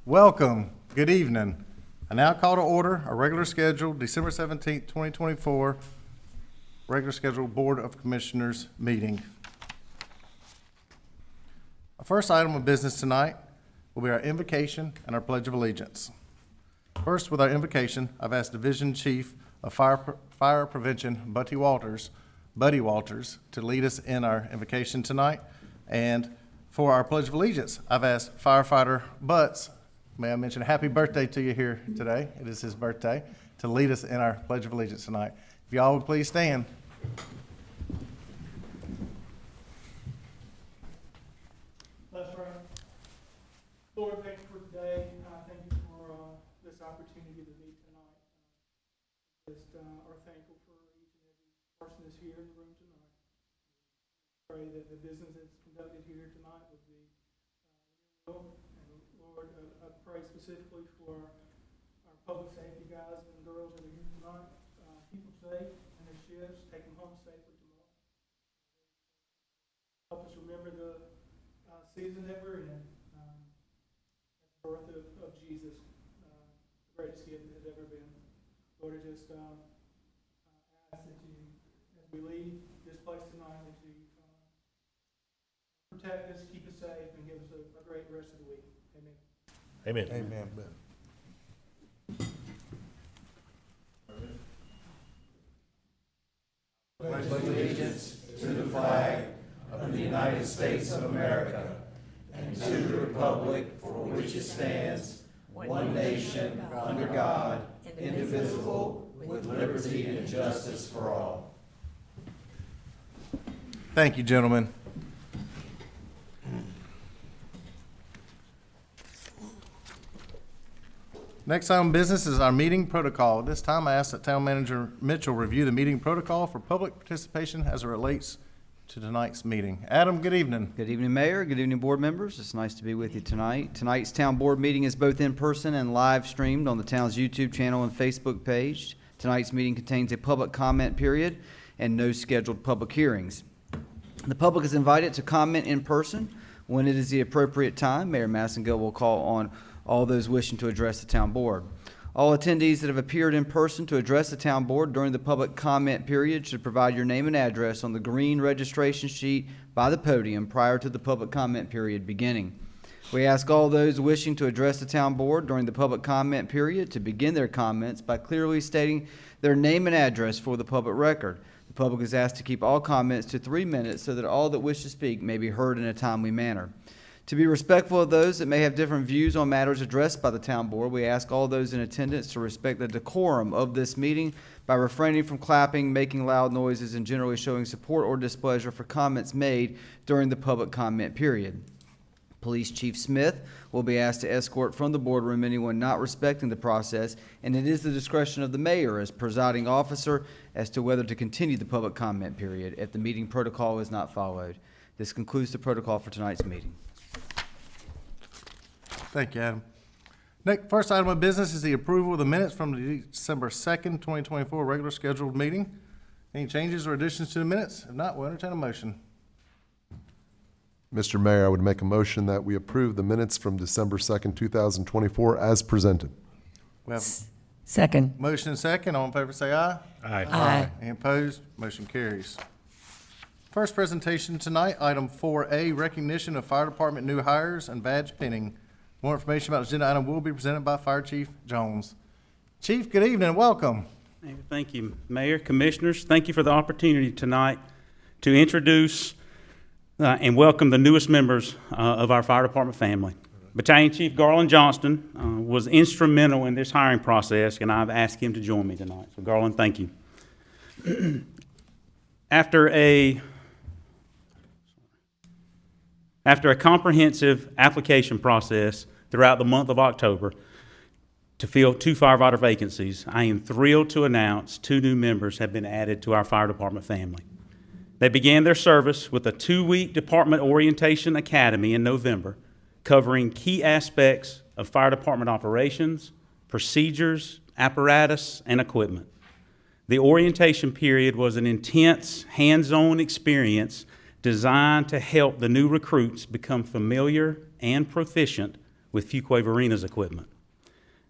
Welcome. Good evening. I now call to order our regular scheduled December 17th, 2024 regular scheduled Board of Commissioners meeting. Our first item of business tonight will be our invocation and our Pledge of Allegiance. First, with our invocation, I've asked Division Chief of Fire Prevention, Buddy Walters, to lead us in our invocation tonight. And for our Pledge of Allegiance, I've asked Firefighter Butts, may I mention happy birthday to you here today, it is his birthday, to lead us in our Pledge of Allegiance tonight. If y'all would please stand. Let's pray. Lord, thank you for today. Thank you for this opportunity to meet tonight. Just are thankful for each and every person that's here in the room tonight. Pray that the business that's conducted here tonight would be and Lord, I pray specifically for our public safety guys and girls that are here tonight. Keep them safe in their shifts. Take them home safely tomorrow. Help us remember the season that we're in. The birth of Jesus, the greatest gift that has ever been. Lord, I just ask that you, as we leave this place tonight, that you protect us, keep us safe, and give us a great rest of the week. Amen. Amen. Amen. Pledge allegiance to the flag of the United States of America and to the republic for which it stands, one nation, under God, indivisible, with liberty and justice for all. Thank you, gentlemen. Next item of business is our meeting protocol. At this time, I ask that Town Manager Mitchell review the meeting protocol for public participation as it relates to tonight's meeting. Adam, good evening. Good evening, Mayor. Good evening, board members. It's nice to be with you tonight. Tonight's town board meeting is both in person and live streamed on the town's YouTube channel and Facebook page. Tonight's meeting contains a public comment period and no scheduled public hearings. The public is invited to comment in person when it is the appropriate time. Mayor Massengill will call on all those wishing to address the town board. All attendees that have appeared in person to address the town board during the public comment period should provide your name and address on the green registration sheet by the podium prior to the public comment period beginning. We ask all those wishing to address the town board during the public comment period to begin their comments by clearly stating their name and address for the public record. The public is asked to keep all comments to 3 minutes so that all that wish to speak may be heard in a timely manner. To be respectful of those that may have different views on matters addressed by the town board, we ask all those in attendance to respect the decorum of this meeting by refraining from clapping, making loud noises, and generally showing support or displeasure for comments made during the public comment period. Police Chief Smith will be asked to escort from the boardroom anyone not respecting the process, and it is the discretion of the mayor as presiding officer as to whether to continue the public comment period if the meeting protocol is not followed. This concludes the protocol for tonight's meeting. Thank you, Adam. First item of business is the approval of the minutes from the December 2nd, 2024 regular scheduled meeting. Any changes or additions to the minutes? If not, we'll entertain a motion. Mr. Mayor, I would make a motion that we approve the minutes from December 2nd, 2024 as presented. We have Second. motion and second. All in favor say aye. Aye. Any opposed? Motion carries. First presentation tonight, item 4A, recognition of fire department new hires and badge pinning. More information about the agenda item will be presented by Fire Chief Jones. Chief, good evening and welcome. Thank you, Mayor, Commissioners. Thank you for the opportunity tonight to introduce and welcome the newest members of our fire department family. Battalion Chief Garland Johnston was instrumental in this hiring process, and I've asked him to join me tonight. So, Garland, thank you. After a comprehensive application process throughout the month of October to fill 2 firefighter vacancies, I am thrilled to announce 2 new members have been added to our fire department family. They began their service with a 2-week department orientation academy in November, covering key aspects of fire department operations, procedures, apparatus, and equipment. The orientation period was an intense, hands-on experience designed to help the new recruits become familiar and proficient with Fuquay-Varina's equipment.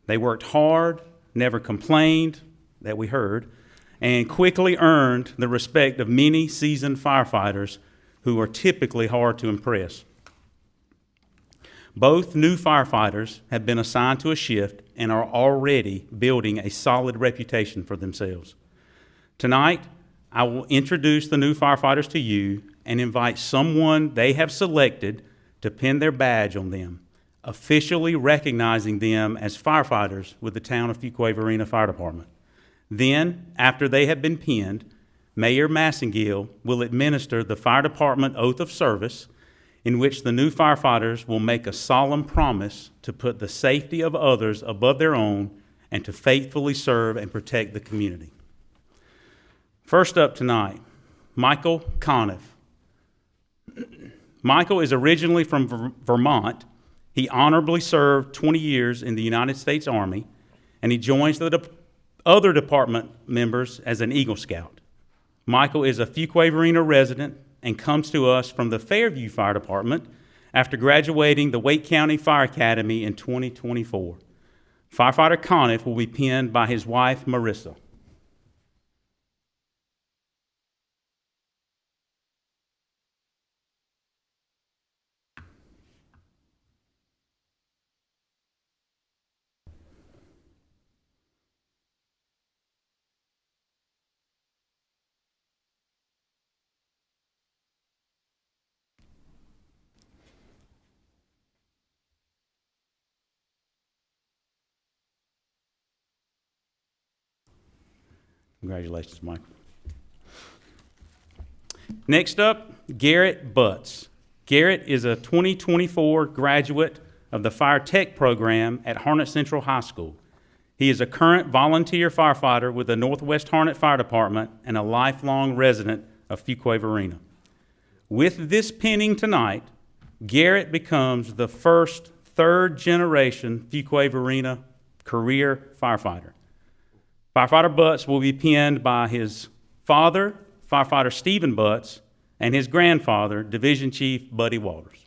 They worked hard, never complained, that we heard, and quickly earned the respect of many seasoned firefighters who are typically hard to impress. Both new firefighters have been assigned to a shift and are already building a solid reputation for themselves. Tonight, I will introduce the new firefighters to you and invite someone they have selected to pin their badge on them, officially recognizing them as firefighters with the town of Fuquay-Varina Fire Department. Then, after they have been pinned, Mayor Massengill will administer the fire department oath of service, in which the new firefighters will make a solemn promise to put the safety of others above their own and to faithfully serve and protect the community. First up tonight, Michael Conniff. Michael is originally from Vermont. He honorably served 20 years in the United States Army, and he joins the other department members as an Eagle Scout. Michael is a Fuquay-Varina resident and comes to us from the Fairview Fire Department after graduating the Wake County Fire Academy in 2024. Firefighter Conniff will be pinned by his wife, Marissa. Congratulations, Michael. Next up, Garrett Butts. Garrett is a 2024 graduate of the Fire Tech program at Harnett Central High School. He is a current volunteer firefighter with the Northwest Harnett Fire Department and a lifelong resident of Fuquay-Varina. With this pinning tonight, Garrett becomes the first third-generation Fuquay-Varina career firefighter. Firefighter Butts will be pinned by his father, firefighter Stephen Butts, and his grandfather, Division Chief Buddy Walters.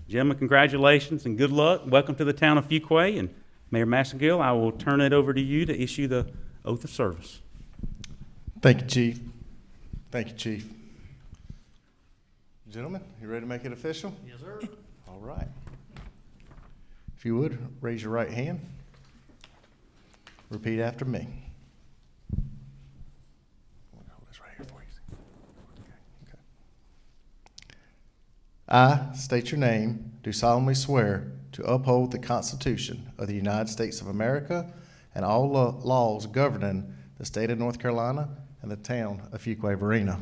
Gentlemen, congratulations and good luck. Welcome to the town of Fuquay, and Mayor Massengill, I will turn it over to you to issue the oath of service. Thank you, Chief. Thank you, Chief. Gentlemen, you ready to make it official? Yes, sir. All right. If you would, raise your right hand. Repeat after me. Hold this right here for you. Okay. I state your name, do solemnly swear to uphold the Constitution of the United States of America and all laws governing the state of North Carolina and the town of Fuquay-Varina.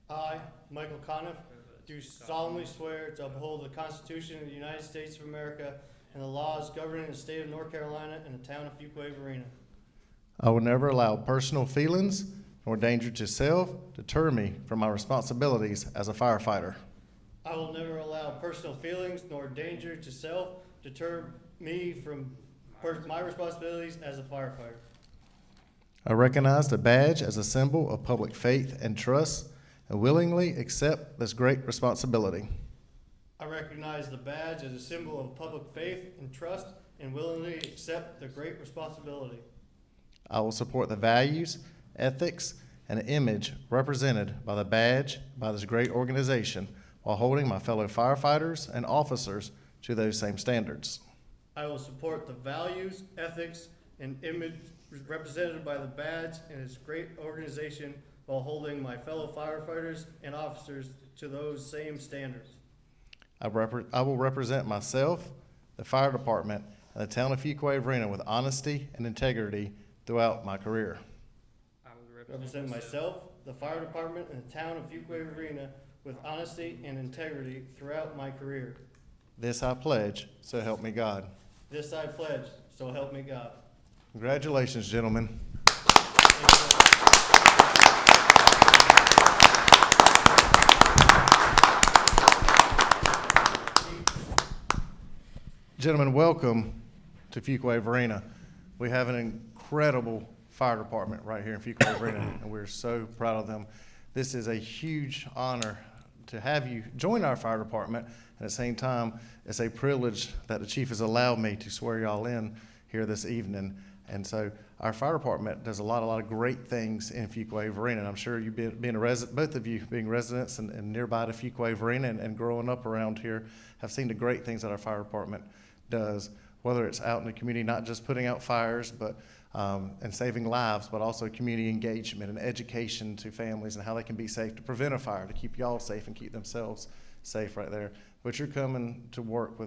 I, Michael Conniff, do solemnly swear to uphold the Constitution of the United States of America and the laws governing the state of North Carolina and the town of Fuquay-Varina. I will never allow personal feelings nor danger to self deter me from my responsibilities as a firefighter. I will never allow personal feelings nor danger to self deter me from my responsibilities as a firefighter. I recognize the badge as a symbol of public faith and trust and willingly accept this great responsibility. I recognize the badge as a symbol of public faith and trust and willingly accept the great responsibility. I will support the values, ethics, and image represented by the badge by this great organization while holding my fellow firefighters and officers to those same standards. I will support the values, ethics, and image represented by the badge and its great organization while holding my fellow firefighters and officers to those same standards. I will represent myself, the fire department, and the town of Fuquay-Varina with honesty and integrity throughout my career. I will represent myself, the fire department, and the town of Fuquay-Varina with honesty and integrity throughout my career. This I pledge, so help me God. This I pledge, so help me God. Congratulations, gentlemen. Gentlemen, welcome to Fuquay-Varina. We have an incredible fire department right here in Fuquay-Varina, and we're so proud of them. This is a huge honor to have you join our fire department, and at the same time, it's a privilege that the chief has allowed me to swear y'all in here this evening. And so our fire department does a lot of great things in Fuquay-Varina, and I'm sure you being a resident, both of you being residents and nearby to Fuquay-Varina and growing up around here, have seen the great things that our fire department does, whether it's out in the community, not just putting out fires, but and saving lives, but also community engagement and education to families and how they can be safe to prevent a fire, to keep y'all safe and keep themselves safe right there. But you're coming to work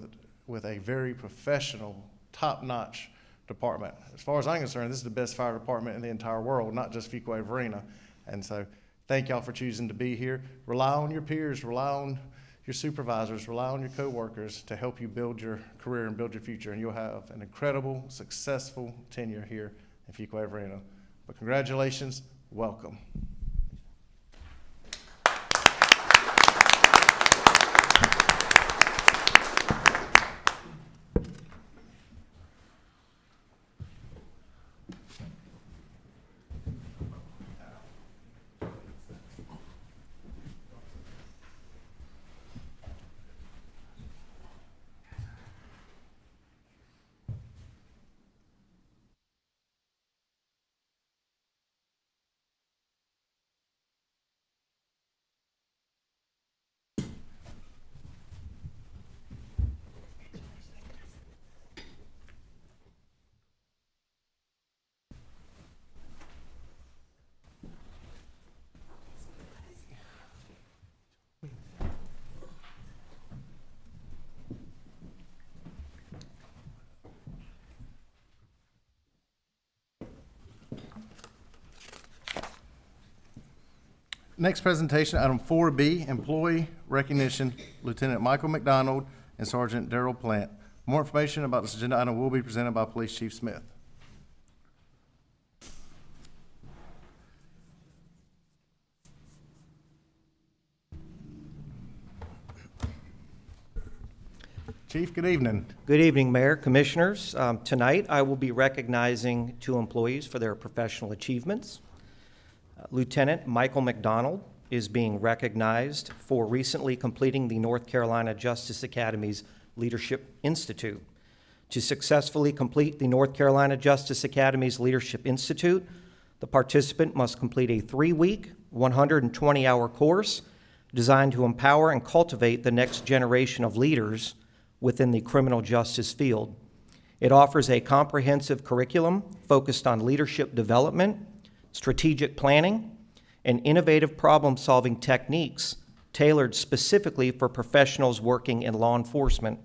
with a very professional, top-notch department. As far as I'm concerned, this is the best fire department in the entire world, not just Fuquay-Varina. And so thank y'all for choosing to be here. Rely on your peers, rely on your supervisors, rely on your coworkers to help you build your career and build your future, and you'll have an incredible, successful tenure here in Fuquay-Varina. But congratulations, welcome. Next presentation, item 4B, employee recognition, Lieutenant Michael McDonald and Sergeant Darrell Plant. More information about this agenda item will be presented by Police Chief Smith. Chief, good evening. Good evening, Mayor, Commissioners. Tonight, I will be recognizing two employees for their professional achievements. Lieutenant Michael McDonald is being recognized for recently completing the North Carolina Justice Academy's Leadership Institute. To successfully complete the North Carolina Justice Academy's Leadership Institute, the participant must complete a 3-week, 120-hour course designed to empower and cultivate the next generation of leaders within the criminal justice field. It offers a comprehensive curriculum focused on leadership development, strategic planning, and innovative problem-solving techniques tailored specifically for professionals working in law enforcement.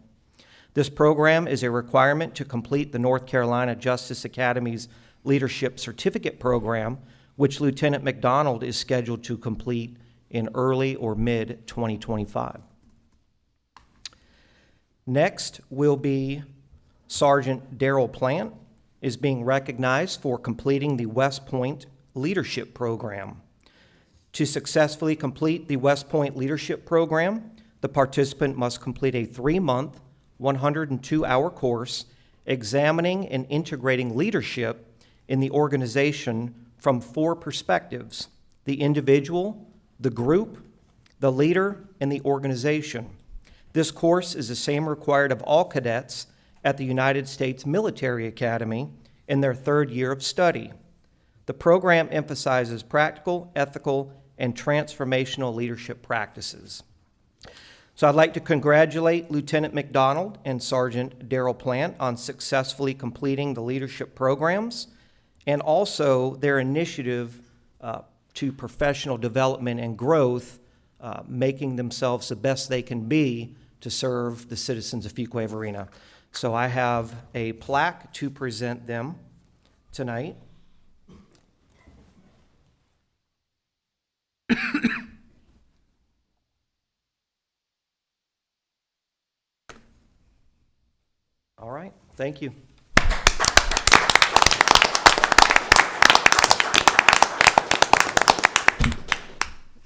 This program is a requirement to complete the North Carolina Justice Academy's Leadership Certificate Program, which Lieutenant McDonald is scheduled to complete in early or mid-2025. Next will be Sergeant Darrell Plant is being recognized for completing the West Point Leadership Program. To successfully complete the West Point Leadership Program, the participant must complete a 3-month, 102-hour course examining and integrating leadership in the organization from 4 perspectives: the individual, the group, the leader, and the organization. This course is the same required of all cadets at the United States Military Academy in their 3rd year of study. The program emphasizes practical, ethical, and transformational leadership practices. So I'd like to congratulate Lieutenant McDonald and Sergeant Darrell Plant on successfully completing the leadership programs and also their initiative to professional development and growth, making themselves the best they can be to serve the citizens of Fuquay-Varina. So I have a plaque to present them tonight. All right, thank you.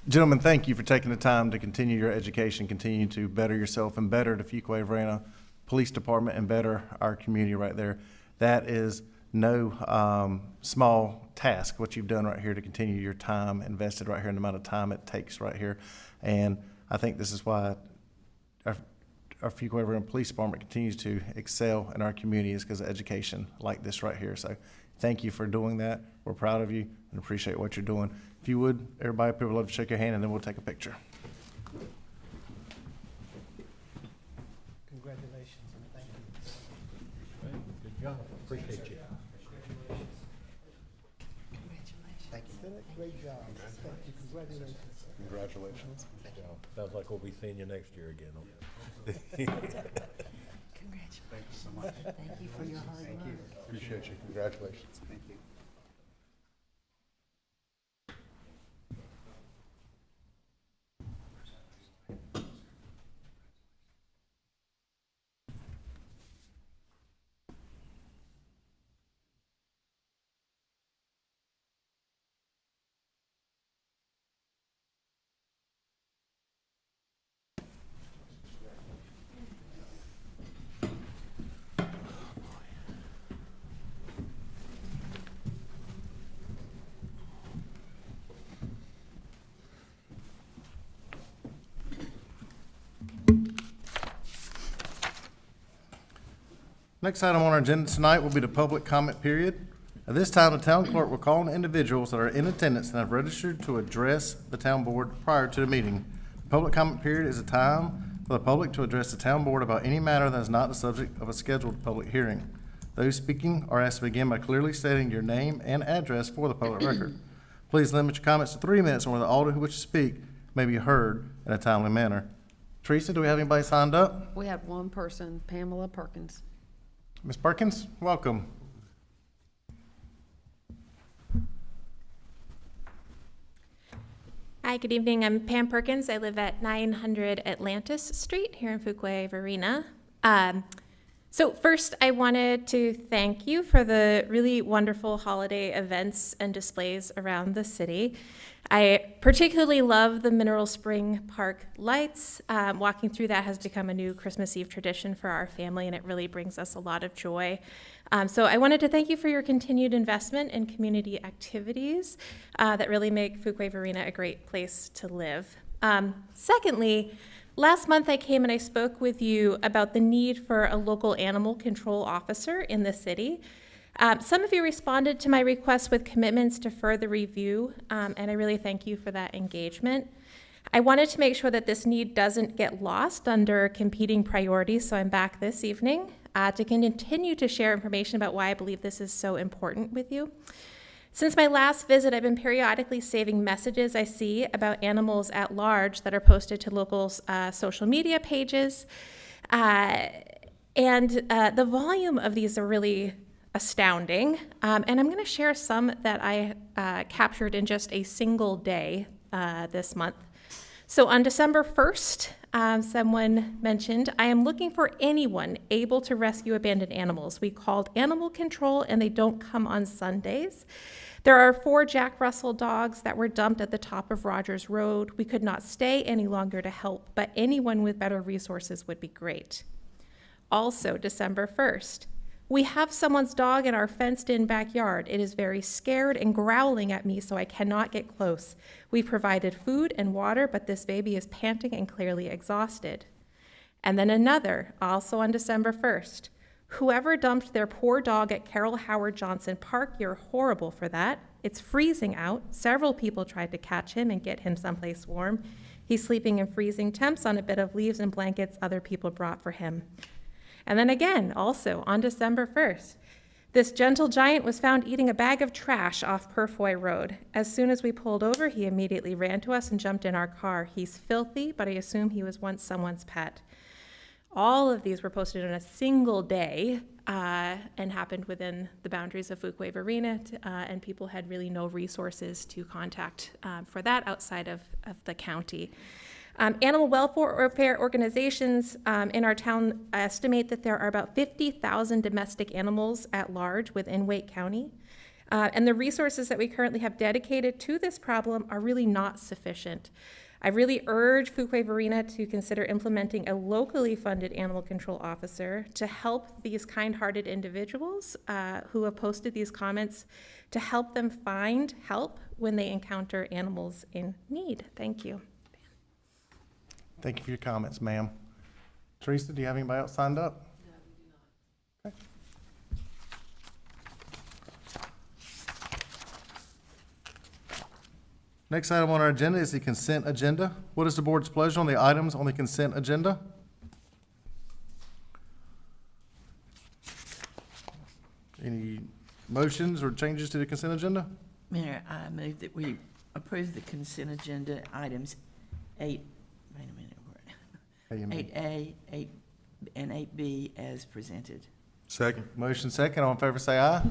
Gentlemen, thank you for taking the time to continue your education, continue to better yourself and better the Fuquay-Varina Police Department and better our community right there. That is no small task, what you've done right here to continue your time invested right here and the amount of time it takes right here. And I think this is why our Fuquay-Varina Police Department continues to excel in our community is because of education like this right here. So thank you for doing that. We're proud of you and appreciate what you're doing. If you would, everybody, people would love to shake your hand and then we'll take a picture. Congratulations and thank you. Good job. Appreciate you. Thank you. Great job. Thank you. Congratulations. Congratulations. Sounds like we'll be seeing you next year again. Congratulations. Thank you so much. Thank you for your hard work. Appreciate you. Congratulations. Thank you. Next item on our agenda tonight will be the public comment period. At this time, the town clerk will call on individuals that are in attendance and have registered to address the town board prior to the meeting. The public comment period is a time for the public to address the town board about any matter that is not the subject of a scheduled public hearing. Those speaking are asked to begin by clearly stating your name and address for the public record. Please limit your comments to 3 minutes, or the alder who wishes to speak may be heard in a timely manner. Teresa, do we have anybody signed up? We have one person, Pamela Perkins. Ms. Perkins, welcome. Hi, good evening. I'm Pam Perkins. I live at 900 Atlantis Street here in Fuquay-Varina. So first, I wanted to thank you for the really wonderful holiday events and displays around the city. I particularly love the Mineral Spring Park lights. Walking through that has become a new Christmas Eve tradition for our family, and it really brings us a lot of joy. So I wanted to thank you for your continued investment in community activities that really make Fuquay-Varina a great place to live. Secondly, last month I came and I spoke with you about the need for a local animal control officer in the city. Some of you responded to my request with commitments to further review, and I really thank you for that engagement. I wanted to make sure that this need doesn't get lost under competing priorities, so I'm back this evening to continue to share information about why I believe this is so important with you. Since my last visit, I've been periodically saving messages I see about animals at large that are posted to local social media pages, and the volume of these are really astounding, and I'm going to share some that I captured in just a single day this month. So on December 1st, someone mentioned, I am looking for anyone able to rescue abandoned animals. We called animal control and they don't come on Sundays. There are 4 Jack Russell dogs that were dumped at the top of Rogers Road. We could not stay any longer to help, but anyone with better resources would be great. Also, December 1st, we have someone's dog in our fenced-in backyard. It is very scared and growling at me, so I cannot get close. We provided food and water, but this baby is panting and clearly exhausted. And then another, also on December 1st. Whoever dumped their poor dog at Carol Howard Johnson Park, you're horrible for that. It's freezing out. Several people tried to catch him and get him someplace warm. He's sleeping in freezing temps on a bit of leaves and blankets other people brought for him. And then again, also on December 1st, this gentle giant was found eating a bag of trash off Purfoy Road. As soon as we pulled over, he immediately ran to us and jumped in our car. He's filthy, but I assume he was once someone's pet. All of these were posted in a single day and happened within the boundaries of Fuquay-Varina, and people had really no resources to contact for that outside of the county. Animal welfare organizations in our town estimate that there are about 50,000 domestic animals at large within Wake County. And the resources that we currently have dedicated to this problem are really not sufficient. I really urge Fuquay-Varina to consider implementing a locally funded animal control officer to help these kind-hearted individuals who have posted these comments, to help them find help when they encounter animals in need. Thank you. Thank you for your comments, ma'am. Teresa, do you have anybody else signed up? No, we do not. Okay. Next item on our agenda is the consent agenda. What is the board's pleasure on the items on the consent agenda? Any motions or changes to the consent agenda? Mayor, I move that we approve the consent agenda items 8, wait a minute, A and B. 8A, 8, and 8B as presented. Second. Motion second. All in favor say aye.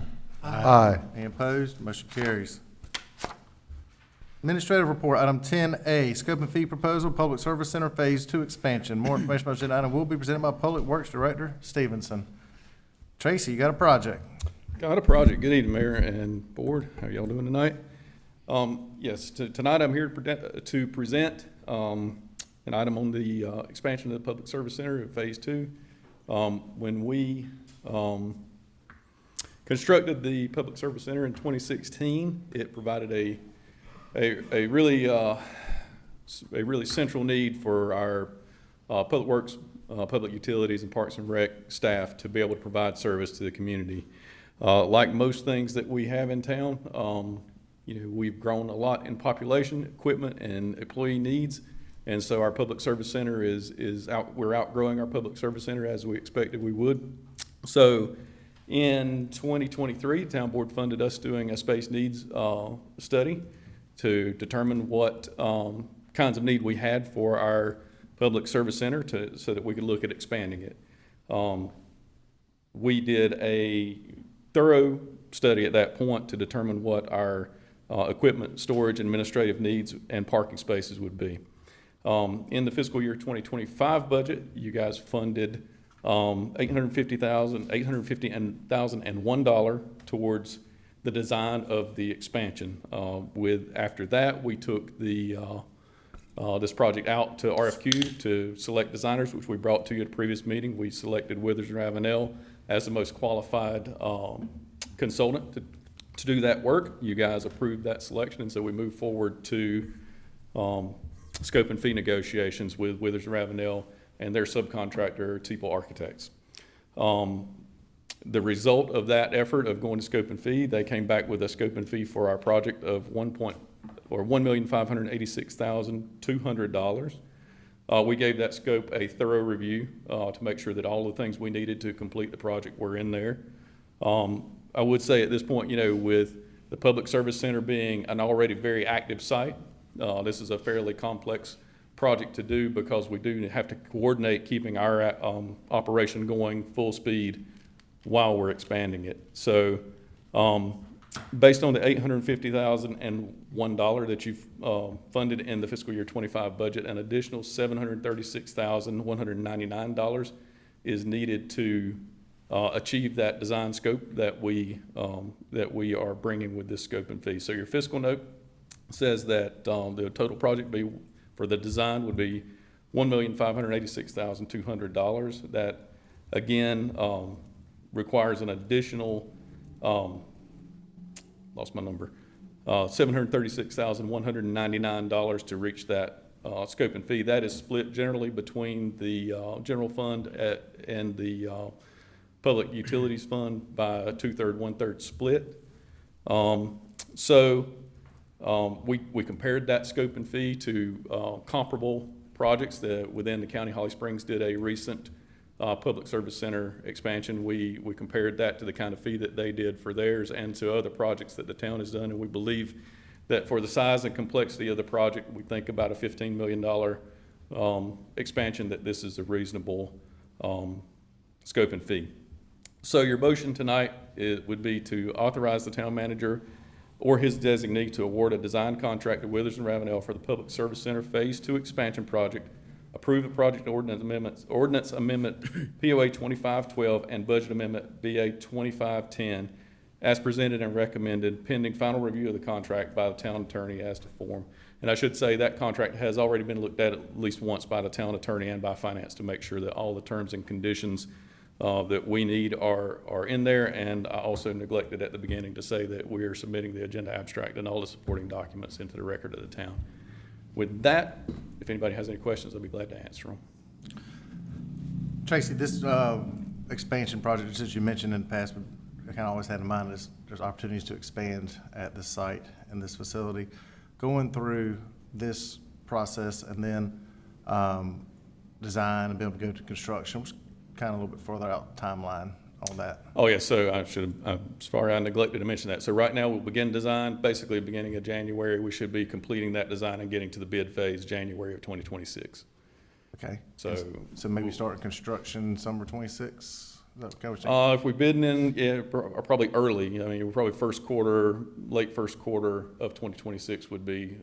Aye. Any opposed? Motion carries. Administrative report, item 10A, scope and fee proposal, Public Service Center Phase 2 expansion. More information about this item will be presented by Public Works Director Stevenson. Tracy, you got a project. Got a project. Good evening, Mayor and Board. How y'all doing tonight? Yes, tonight I'm here to present an item on the expansion of the Public Service Center at Phase 2. When we constructed the Public Service Center in 2016, it provided a really central need for our Public Works, Public Utilities, and Parks and Rec staff to be able to provide service to the community. Like most things that we have in town, we've grown a lot in population, equipment, and employee needs, and so our Public Service Center we're outgrowing our Public Service Center as we expected we would. So in 2023, the town board funded us doing a space needs study to determine what kinds of need we had for our Public Service Center so that we could look at expanding it. We did a thorough study at that point to determine what our equipment, storage, administrative needs, and parking spaces would be. In the fiscal year 2025 budget, you guys funded $850,001 towards the design of the expansion. After that, we took this project out to RFQ to select designers, which we brought to you at a previous meeting. We selected Withers Ravenel as the most qualified consultant to do that work. You guys approved that selection, and so we moved forward to scope and fee negotiations with Withers Ravenel and their subcontractor, Teeple Architects. The result of that effort of going to scope and fee, they came back with a scope and fee for our project of $1,586,200. We gave that scope a thorough review to make sure that all the things we needed to complete the project were in there. I would say at this point, with the Public Service Center being an already very active site, this is a fairly complex project to do because we do have to coordinate keeping our operation going full speed while we're expanding it. So based on the $850,001 that you've funded in the fiscal year 25 budget, an additional $736,199 is needed to achieve that design scope that we are bringing with this scope and fee. So your fiscal note says that the total project for the design would be $1,586,200. That again requires an additional $736,199 to reach that scope and fee. That is split generally between the general fund and the Public Utilities Fund by a 2/3, 1/3 split. We compared that scope and fee to comparable projects that within the county. Holly Springs did a recent Public Service Center expansion. We compared that to the kind of fee that they did for theirs and to other projects that the town has done, and we believe that for the size and complexity of the project, we think about a $15 million expansion, that this is a reasonable scope and fee. So your motion tonight would be to authorize the town manager or his designee to award a design contract to Withers and Ravenel for the Public Service Center Phase 2 expansion project, approve the project ordinance amendment POA 2512 and budget amendment BA 2510 as presented and recommended, pending final review of the contract by the town attorney as to form. And I should say that contract has already been looked at least once by the town attorney and by finance to make sure that all the terms and conditions that we need are in there. And I also neglected at the beginning to say that we are submitting the agenda abstract and all the supporting documents into the record of the town. With that, if anybody has any questions, I'll be glad to answer them. Tracy, this expansion project, just as you mentioned in the past, I kind of always had in mind is there's opportunities to expand at this site and this facility. Going through this process and then design and be able to go to construction, was kind of a little bit further out timeline on that. Oh, yeah, so I neglected to mention that. So right now, we'll begin design, basically beginning of January. We should be completing that design and getting to the bid phase January of 2026. Okay. So maybe start construction summer 26? If we bid in, yeah, probably early. I mean, we're probably late first quarter of 2026 would be,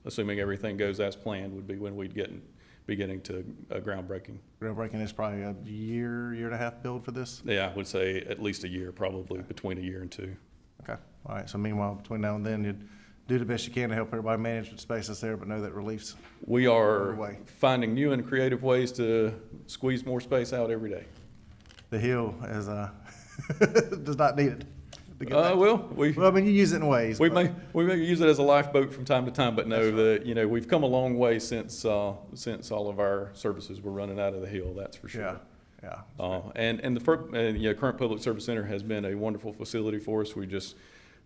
assuming everything goes as planned, would be when we'd be getting to groundbreaking. Groundbreaking is probably a year and a half build for this? Yeah, I would say at least a year, probably between a year and two. Okay. All right. So meanwhile, between now and then, you'd do the best you can to help everybody manage the space that's there, but know that relief's We are underway. finding new and creative ways to squeeze more space out every day. The hill is does not need it. Well, I mean, you use it in ways. We but- may use it as a lifeboat from time to time, but know that, we've come a long way since all of our services were running out of the hill, that's for sure. Yeah. And the current Public Service Center has been a wonderful facility for us. We just,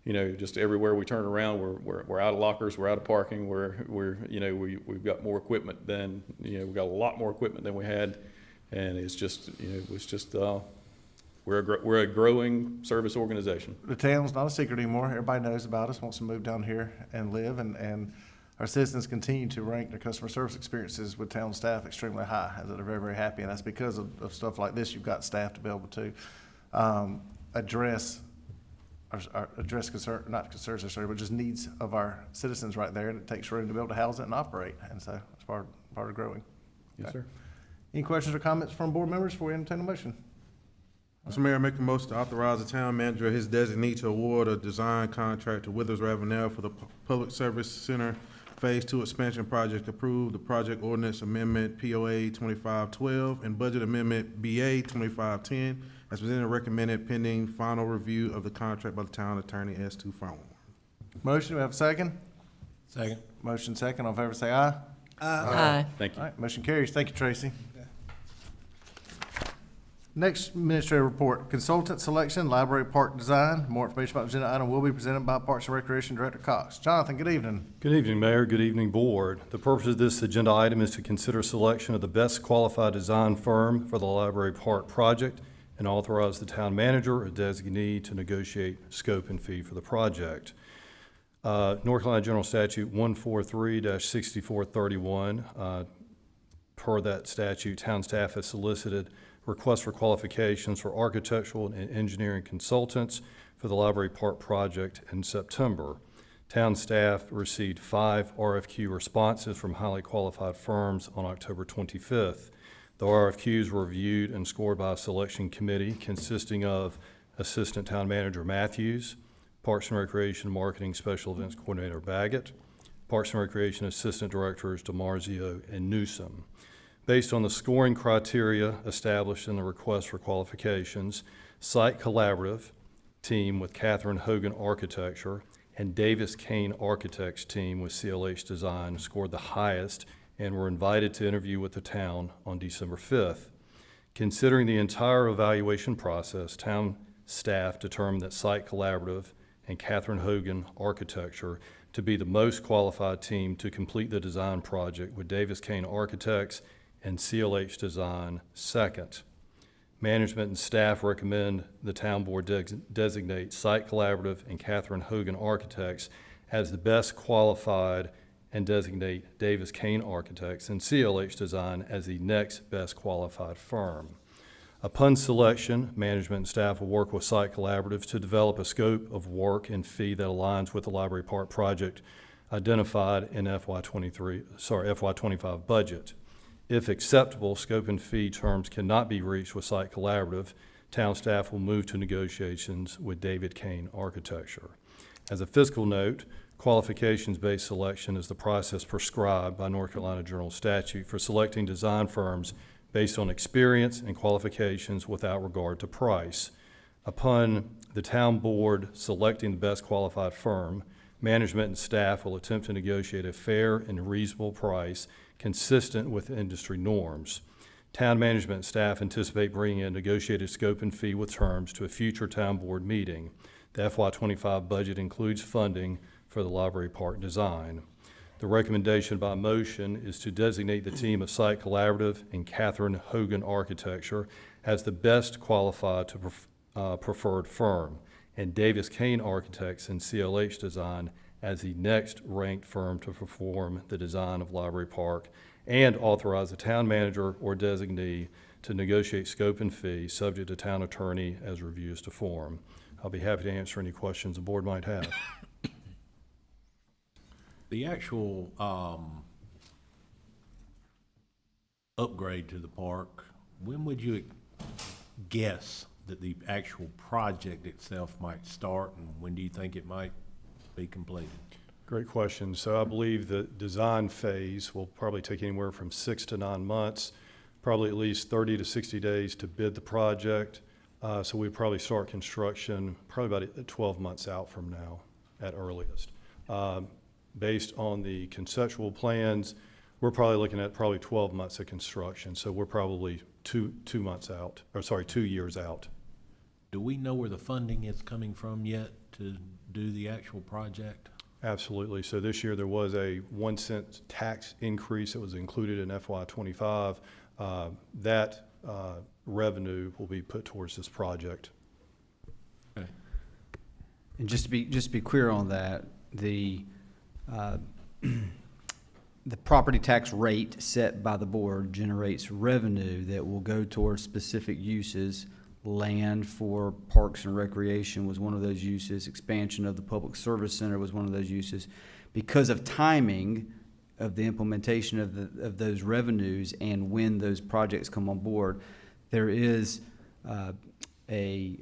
just everywhere we turn around, we're out of lockers, we're out of parking, we've got more equipment than, we've got a lot more equipment than we had. And it's just, we're a growing service organization. The town's not a secret anymore. Everybody knows about us, wants to move down here and live, and our citizens continue to rank their customer service experiences with town staff extremely high, as they're very, very happy, and that's because of stuff like this. You've got staff to be able to address concerns, but just needs of our citizens right there, and it takes room to be able to house it and operate, and so it's part of growing. Yes, sir. Any questions or comments from board members before we entertain a motion? Mr. Mayor, I make the motion to authorize the town manager or his designee to award a design contract to Withers Ravenel for the Public Service Center Phase 2 expansion project. Approve the project ordinance amendment POA 2512 and budget amendment BA 2510 as presented and recommended pending final review of the contract by the town attorney as to form. Motion, we have a second? Second. Motion second, all in favor say aye. Aye. Thank you. All right, motion carries. Thank you, Tracy. Next administrative report, consultant selection, library park design. More information about the agenda item will be presented by Parks and Recreation Director Cox. Jonathan, good evening. Good evening, Mayor. Good evening, Board. The purpose of this agenda item is to consider selection of the best qualified design firm for the library park project and authorize the town manager or designee to negotiate scope and fee for the project. North Carolina General Statute 143-6431. Per that statute, town staff has solicited requests for qualifications for architectural and engineering consultants for the library park project in September. Town staff received 5 RFQ responses from highly qualified firms on October 25th. The RFQs were reviewed and scored by a selection committee consisting of Assistant Town Manager Matthews, Parks and Recreation Marketing Special Events Coordinator Baggett, Parks and Recreation Assistant Directors DeMarzio and Newsom. Based on the scoring criteria established in the request for qualifications, Site Collaborative team with Catherine Hogan Architecture and Davis Kane Architects team with CLH Design scored the highest and were invited to interview with the town on December 5th. Considering the entire evaluation process, town staff determined that Site Collaborative and Catherine Hogan Architecture to be the most qualified team to complete the design project, with Davis Kane Architects and CLH Design second. Management and staff recommend the town board designate Site Collaborative and Catherine Hogan Architects as the best qualified and designate Davis Kane Architects and CLH Design as the next best qualified firm. Upon selection, management and staff will work with site collaboratives to develop a scope of work and fee that aligns with the Library Park project identified in FY25 budget. If acceptable, scope and fee terms cannot be reached with site collaborative, town staff will move to negotiations with David Kane Architecture. As a fiscal note, qualifications-based selection is the process prescribed by North Carolina General Statute for selecting design firms based on experience and qualifications without regard to price. Upon the town board selecting the best qualified firm, management and staff will attempt to negotiate a fair and reasonable price consistent with industry norms. Town management and staff anticipate bringing a negotiated scope and fee with terms to a future town board meeting. The FY25 budget includes funding for the Library Park design. The recommendation by motion is to designate the team of Site Collaborative and Catherine Hogan Architecture as the best qualified to preferred firm, and Davis Kane Architects and CLH Design as the next ranked firm to perform the design of Library Park, and authorize the town manager or designee to negotiate scope and fee subject to town attorney as reviews to form. I'll be happy to answer any questions the board might have. The actual upgrade to the park, when would you guess that the actual project itself might start, and when do you think it might be completed? Great question. So I believe the design phase will probably take anywhere from 6 to 9 months, probably at least 30 to 60 days to bid the project. So we'd probably start construction probably about 12 months out from now at earliest. Based on the conceptual plans, we're probably looking at probably 12 months of construction. So we're probably 2 years out. Do we know where the funding is coming from yet to do the actual project? Absolutely. So this year there was a 1 cent tax increase that was included in FY25. That revenue will be put towards this project. Okay. And just to be clear on that, the property tax rate set by the board generates revenue that will go towards specific uses. Land for parks and recreation was one of those uses. Expansion of the public service center was one of those uses. Because of timing of the implementation of those revenues and when those projects come on board, there is a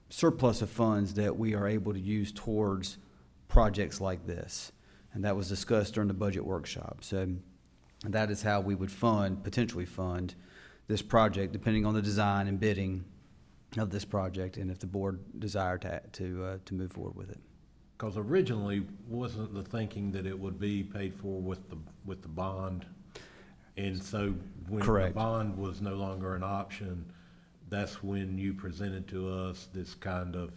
surplus of funds that we are able to use towards projects like this. And that was discussed during the budget workshop. So that is how we would potentially fund this project, depending on the design and bidding of this project, and if the board desired to move forward with it. Because originally, wasn't the thinking that it would be paid for with the bond? And so when Correct. the bond was no longer an option, that's when you presented to us this kind of,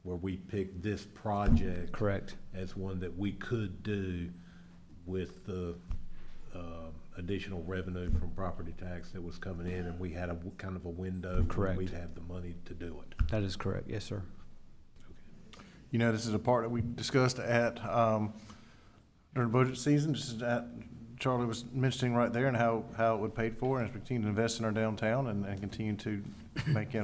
where we picked this project. Correct. As one that we could do with the additional revenue from property tax that was coming in, and we had a kind of a window. Correct. Where we'd have the money to do it. That is correct. Yes, sir. You know, this is a part that we discussed at, during budget season, just as Charlie was mentioning right there, and how it would paid for, and as we continue to invest in our downtown and continue to make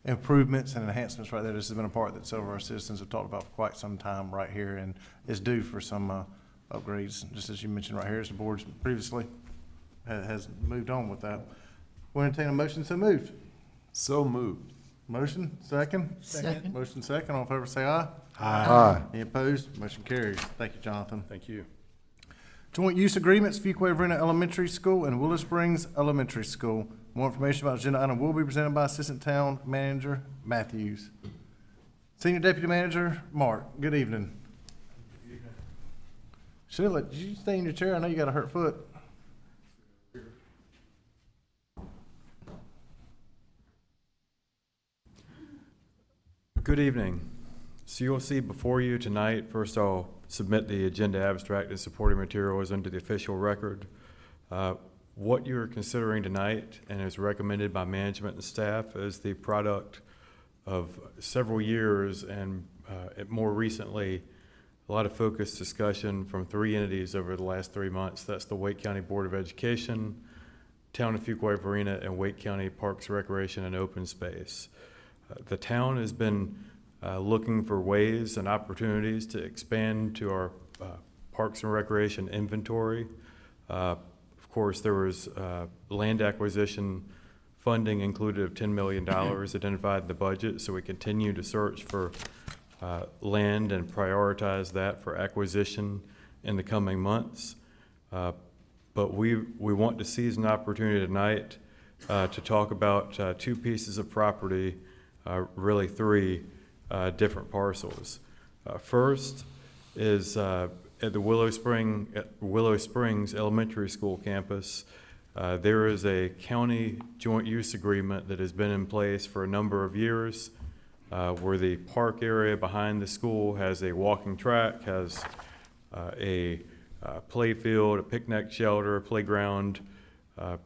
improvements and enhancements right there. This has been a part that several of our citizens have talked about for quite some time right here, and is due for some upgrades, just as you mentioned right here, as the board previously has moved on with that. We'll entertain a motion, so moved. So moved. Motion, second? Second. Motion second, all in favor say aye. Aye. Any opposed? Motion carries. Thank you, Jonathan. Thank you. Joint use agreements, Fuquay-Varina Elementary School and Willow Springs Elementary School. More information about agenda item will be presented by Assistant Town Manager Matthews. Senior Deputy Manager Mark, good evening. Sheila, did you stay in your chair? I know you got a hurt foot. Good evening. So you'll see before you tonight, first I'll submit the agenda abstract and supporting materials into the official record. What you're considering tonight and is recommended by management and staff is the product of several years and more recently a lot of focused discussion from three entities over the last 3 months. That's the Wake County Board of Education, Town of Fuquay-Varina, and Wake County Parks, Recreation, and Open Space. The town has been looking for ways and opportunities to expand to our Parks and Recreation inventory. Of course, there was land acquisition funding included of $10 million identified in the budget, so we continue to search for land and prioritize that for acquisition in the coming months. But we want to seize an opportunity tonight to talk about two pieces of property, really three different parcels. First is at the Willow Springs Elementary School campus. There is a county joint use agreement that has been in place for a number of years, where the park area behind the school has a walking track, has a play field, a picnic shelter, a playground, a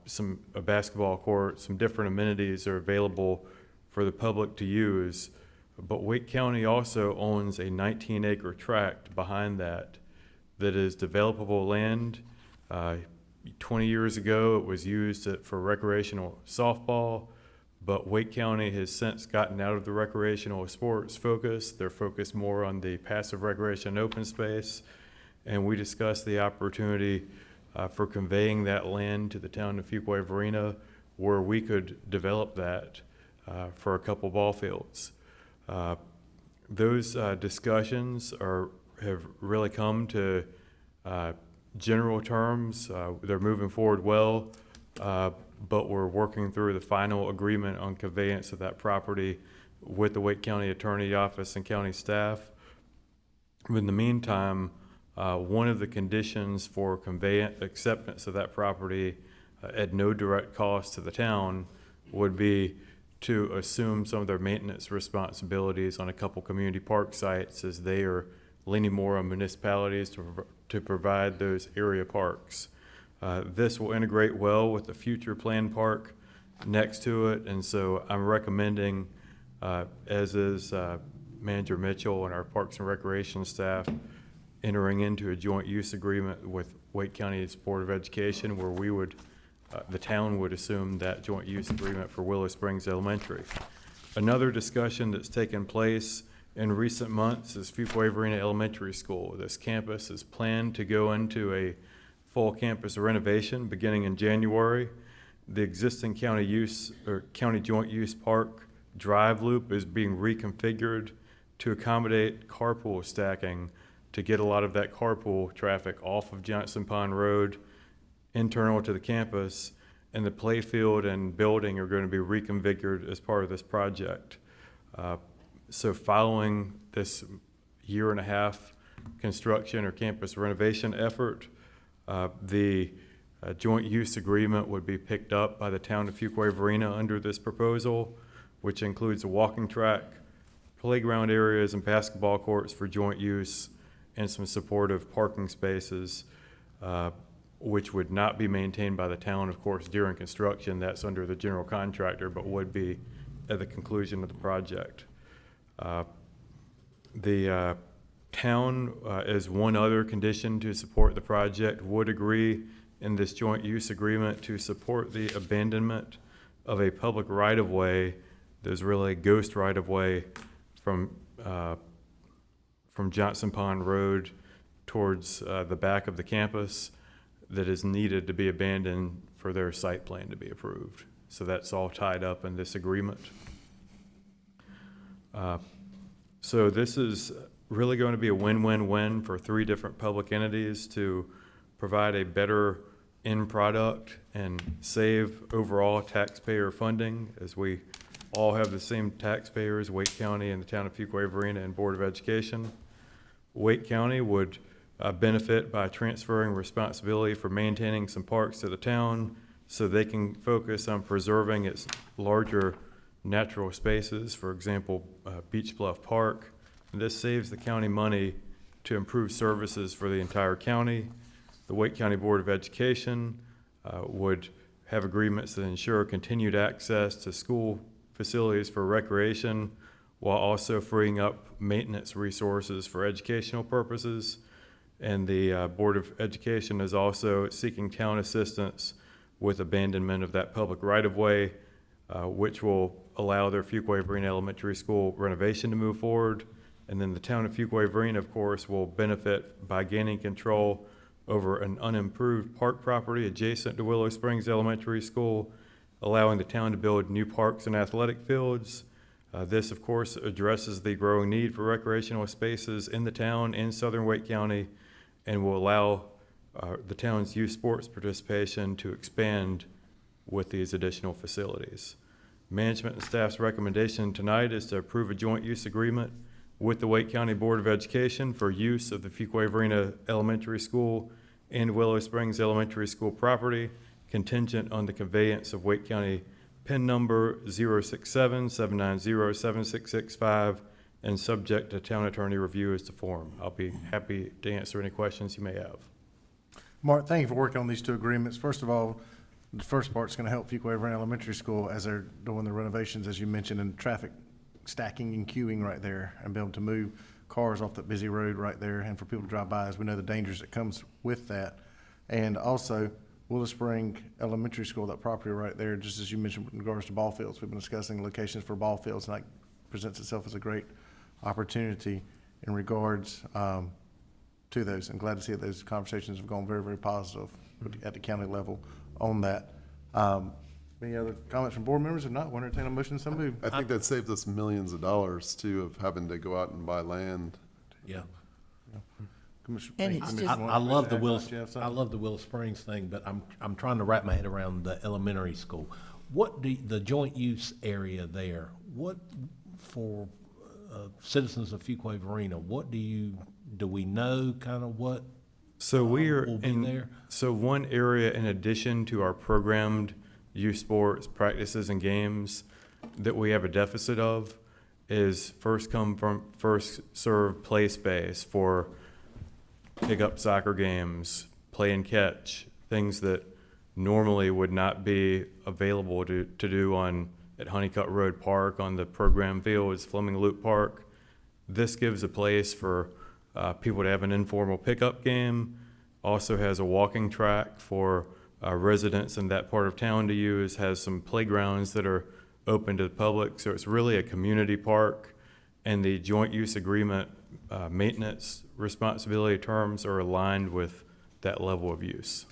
basketball court, some different amenities are available for the public to use. But Wake County also owns a 19-acre tract behind that is developable land. 20 years ago, it was used for recreational softball, but Wake County has since gotten out of the recreational sports focus. They're focused more on the passive recreation and open space, and we discussed the opportunity for conveying that land to the town of Fuquay-Varina, where we could develop that for a couple ball fields. Those discussions have really come to general terms. They're moving forward well, but we're working through the final agreement on conveyance of that property with the Wake County Attorney Office and county staff. In the meantime, one of the conditions for acceptance of that property at no direct cost to the town would be to assume some of their maintenance responsibilities on a couple community park sites, as they are leaning more on municipalities to provide those area parks. This will integrate well with the future planned park next to it, and so I'm recommending, as is Manager Mitchell and our Parks and Recreation staff, entering into a joint use agreement with Wake County's Board of Education, where the town would assume that joint use agreement for Willow Springs Elementary. Another discussion that's taken place in recent months is Fuquay-Varina Elementary School. This campus is planned to go into a full campus renovation beginning in January. The existing county joint use park drive loop is being reconfigured to accommodate carpool stacking, to get a lot of that carpool traffic off of Johnson Pond Road, internal to the campus, and the playfield and building are going to be reconfigured as part of this project. So following this 1.5-year construction or campus renovation effort, the joint use agreement would be picked up by the town of Fuquay-Varina under this proposal, which includes a walking track, playground areas, and basketball courts for joint use, and some supportive parking spaces, which would not be maintained by the town, of course, during construction. That's under the general contractor, but would be at the conclusion of the project. The town, as one other condition to support the project, would agree in this joint use agreement to support the abandonment of a public right-of-way. There's really a ghost right-of-way from Johnson Pond Road towards the back of the campus that is needed to be abandoned for their site plan to be approved. So that's all tied up in this agreement. So this is really going to be a win-win-win for three different public entities to provide a better end product and save overall taxpayer funding, as we all have the same taxpayers, Wake County and the town of Fuquay-Varina and Board of Education. Wake County would benefit by transferring responsibility for maintaining some parks to the town so they can focus on preserving its larger natural spaces, for example, Beach Bluff Park. This saves the county money to improve services for the entire county. The Wake County Board of Education would have agreements that ensure continued access to school facilities for recreation, while also freeing up maintenance resources for educational purposes. And the Board of Education is also seeking town assistance with abandonment of that public right-of-way, which will allow their Fuquay-Varina Elementary School renovation to move forward. And then the town of Fuquay-Varina, of course, will benefit by gaining control over an unimproved park property adjacent to Willow Springs Elementary School, allowing the town to build new parks and athletic fields. This, of course, addresses the growing need for recreational spaces in the town in southern Wake County, and will allow the town's youth sports participation to expand with these additional facilities. Management and staff's recommendation tonight is to approve a joint use agreement with the Wake County Board of Education for use of the Fuquay-Varina Elementary School and Willow Springs Elementary School property, contingent on the conveyance of Wake County PIN number 067-790-7665, and subject to town attorney review as to form. I'll be happy to answer any questions you may have. Mark, thank you for working on these two agreements. First of all, the first part's going to help Fuquay-Varina Elementary School as they're doing the renovations, as you mentioned, and traffic stacking and queuing right there, and be able to move cars off that busy road right there, and for people to drive by, as we know the dangers that comes with that. And also, Willow Spring Elementary School, that property right there, just as you mentioned in regards to ball fields, we've been discussing locations for ball fields, and that presents itself as a great opportunity in regards to those. I'm glad to see that those conversations have gone very, very positive at the county level on that. Any other comments from board members? If not, we'll entertain a motion so moved. I think that saves us millions of dollars too, of having to go out and buy land. Yeah. And it's just- I love the Willow Springs thing, but I'm trying to wrap my head around the elementary school. What the joint use area there, what for citizens of Fuquay-Varina, do we know kind of what So we are will be there? So one area in addition to our programmed youth sports practices and games that we have a deficit of is first come from first served play space for pick-up soccer games, play and catch, things that normally would not be available to do at Honeycutt Road Park on the program fields, Fleming Loop Park. This gives a place for people to have an informal pickup game. Also has a walking track for residents in that part of town to use, has some playgrounds that are open to the public. So it's really a community park, and the joint use agreement maintenance responsibility terms are aligned with that level of use.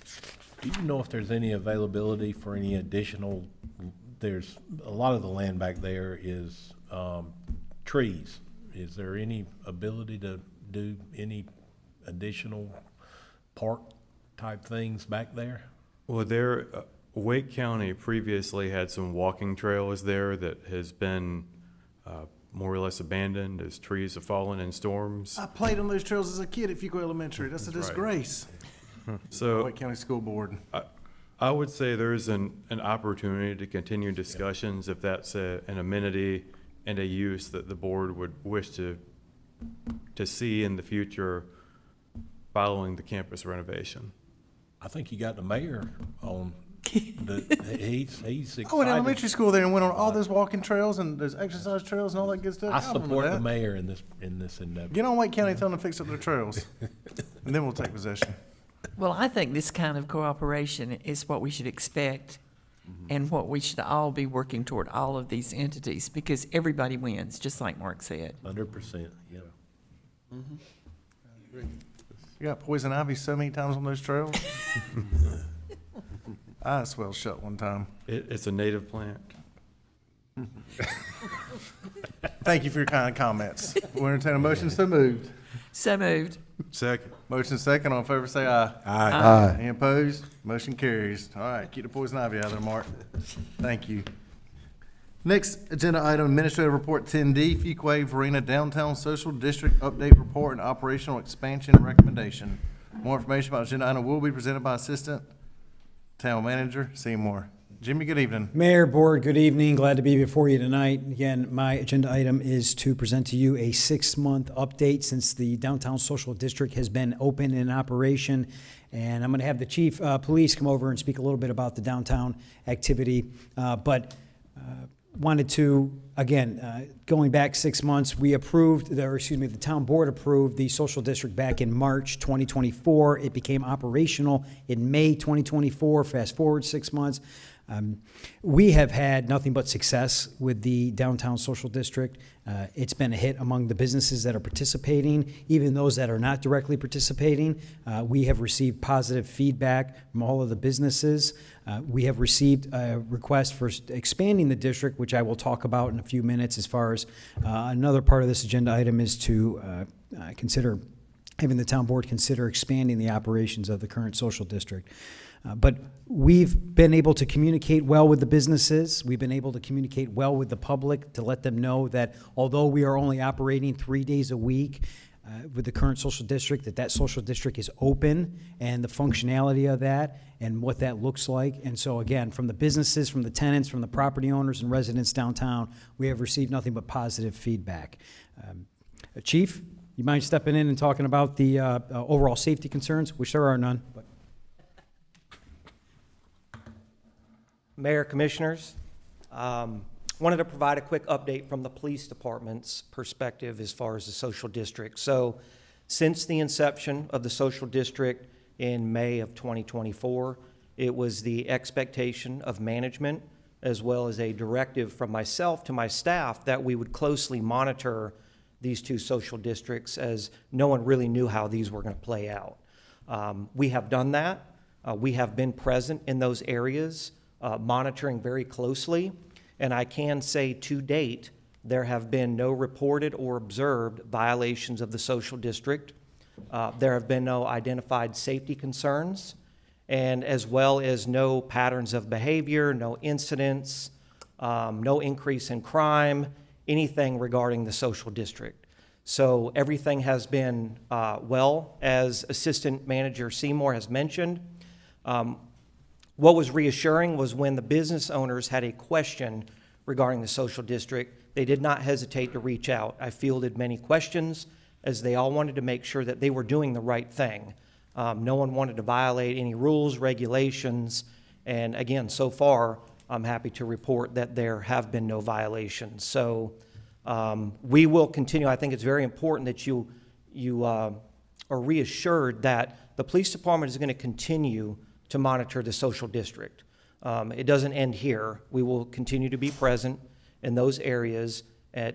Do you know if there's any availability for any additional, there's a lot of the land back there is trees. Is there any ability to do any additional park type things back there? Well, Wake County previously had some walking trails there that has been more or less abandoned as trees have fallen in storms. I played on those trails as a kid at Fuquay Elementary. That's a disgrace. So Wake County School Board. I would say there's an opportunity to continue discussions if that's an amenity and a use that the board would wish to see in the future following the campus renovation. I think you got the mayor on he's excited. I went to elementary school there and went on all those walking trails and those exercise trails and all that good stuff. I remember support the that. mayor in this endeavor. Get on Wake County, tell them to fix up their trails, and then we'll take possession. Well, I think this kind of cooperation is what we should expect and what we should all be working toward, all of these entities, because everybody wins, just like Mark said. 100%, yeah. You got poison ivy so many times on those trails. I swelled shut one time. It's a native plant. Thank you for your kind comments. We'll entertain a motion so moved. So moved. Second. Motion second, all in favor say aye. Aye. Aye. Any opposed? Motion carries. All right, keep the poison ivy out of there, Mark. Thank you. Next agenda item, Administrative Report 10D, Fuquay-Varina Downtown Social District Update Report and Operational Expansion Recommendation. More information about agenda item will be presented by Assistant Town Manager Seymour. Jimmy, good evening. Mayor, Board, good evening. Glad to be before you tonight. Again, my agenda item is to present to you a 6-month update since the Downtown Social District has been open and in operation. And I'm going to have the Chief Police come over and speak a little bit about the downtown activity. But wanted to, again, going back 6 months, we approved, the town board approved the social district back in March 2024. It became operational in May 2024. Fast forward 6 months. We have had nothing but success with the downtown social district. It's been a hit among the businesses that are participating, even those that are not directly participating. We have received positive feedback from all of the businesses. We have received a request for expanding the district, which I will talk about in a few minutes. As far as another part of this agenda item is to consider having the town board consider expanding the operations of the current social district. But we've been able to communicate well with the businesses. We've been able to communicate well with the public to let them know that although we are only operating 3 days a week with the current social district, that social district is open, and the functionality of that and what that looks like. And so again, from the businesses, from the tenants, from the property owners and residents downtown, we have received nothing but positive feedback. Chief, you mind stepping in and talking about the overall safety concerns, which there are none, but. Mayor, Commissioners, wanted to provide a quick update from the police department's perspective as far as the social district. So since the inception of the social district in May of 2024, it was the expectation of management as well as a directive from myself to my staff that we would closely monitor these two social districts, as no one really knew how these were going to play out. We have done that. We have been present in those areas, monitoring very closely, and I can say to date there have been no reported or observed violations of the social district. There have been no identified safety concerns, and as well as no patterns of behavior, no incidents, no increase in crime, anything regarding the social district. So everything has been well, as Assistant Manager Seymour has mentioned. What was reassuring was when the business owners had a question regarding the social district, they did not hesitate to reach out. I fielded many questions, as they all wanted to make sure that they were doing the right thing. No one wanted to violate any rules, regulations, and again, so far, I'm happy to report that there have been no violations. So we will continue. I think it's very important that you are reassured that the police department is going to continue to monitor the social district. It doesn't end here. We will continue to be present in those areas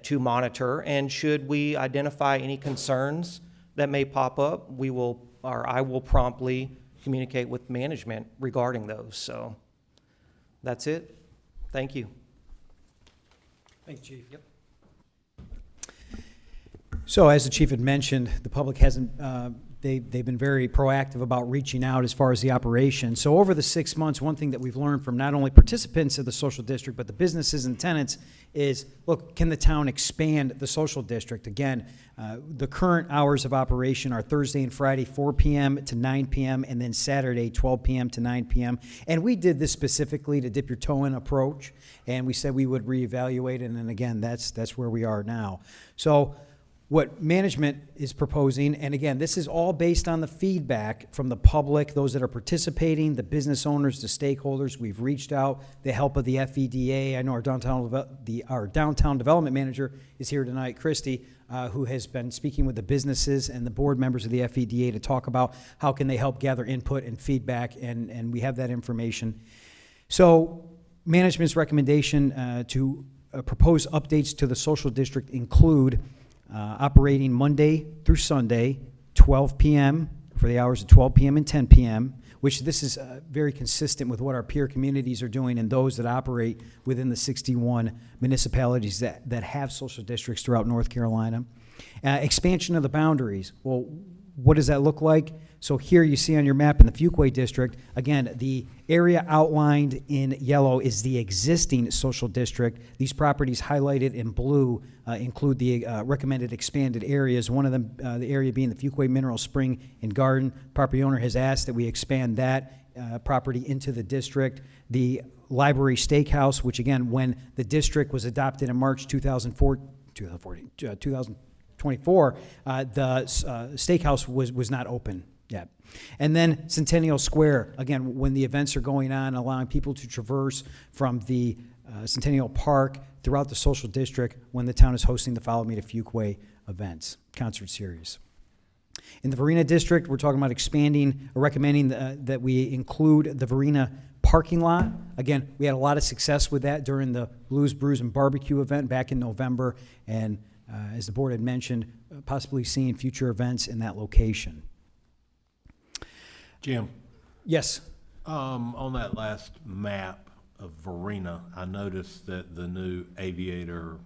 to monitor, and should we identify any concerns that may pop up, I will promptly communicate with management regarding those. So that's it. Thank you. Thank you, Chief. Yep. So as the chief had mentioned, the public hasn't, they've been very proactive about reaching out as far as the operation. So over the 6 months, one thing that we've learned from not only participants of the social district, but the businesses and tenants is, look, can the town expand the social district? Again, the current hours of operation are Thursday and Friday, 4 p.m. to 9 p.m., and then Saturday, 12 p.m. to 9 p.m. And we did this specifically to dip your toe in approach, and we said we would reevaluate, and then again, that's where we are now. So what management is proposing, and again, this is all based on the feedback from the public, those that are participating, the business owners, the stakeholders. We've reached out, the help of the FEDA. I know our downtown development manager is here tonight, Christy, who has been speaking with the businesses and the board members of the FEDA to talk about how can they help gather input and feedback, and we have that information. So management's recommendation to propose updates to the social district include operating Monday through Sunday, 12 p.m. for the hours of 12 p.m. and 10 p.m., which this is very consistent with what our peer communities are doing and those that operate within the 61 municipalities that have social districts throughout North Carolina. Expansion of the boundaries. Well, what does that look like? So here you see on your map in the Fuquay district, again, the area outlined in yellow is the existing social district. These properties highlighted in blue include the recommended expanded areas. One of them, the area being the Fuquay Mineral Spring and Garden. Property owner has asked that we expand that property into the district. The Library Steakhouse, which again, when the district was adopted in March 2024, the steakhouse was not open yet. And then Centennial Square, again, when the events are going on, allowing people to traverse from the Centennial Park, throughout the social district when the town is hosting the Follow Me to Fuquay events, concert series. In the Varina district, we're talking about expanding, or recommending that we include the Varina parking lot. Again, we had a lot of success with that during the Blues, Brews, and Barbecue event back in November, and as the board had mentioned, possibly seeing future events in that location. Jim, Yes. on that last map of Varina, I noticed that the new Aviator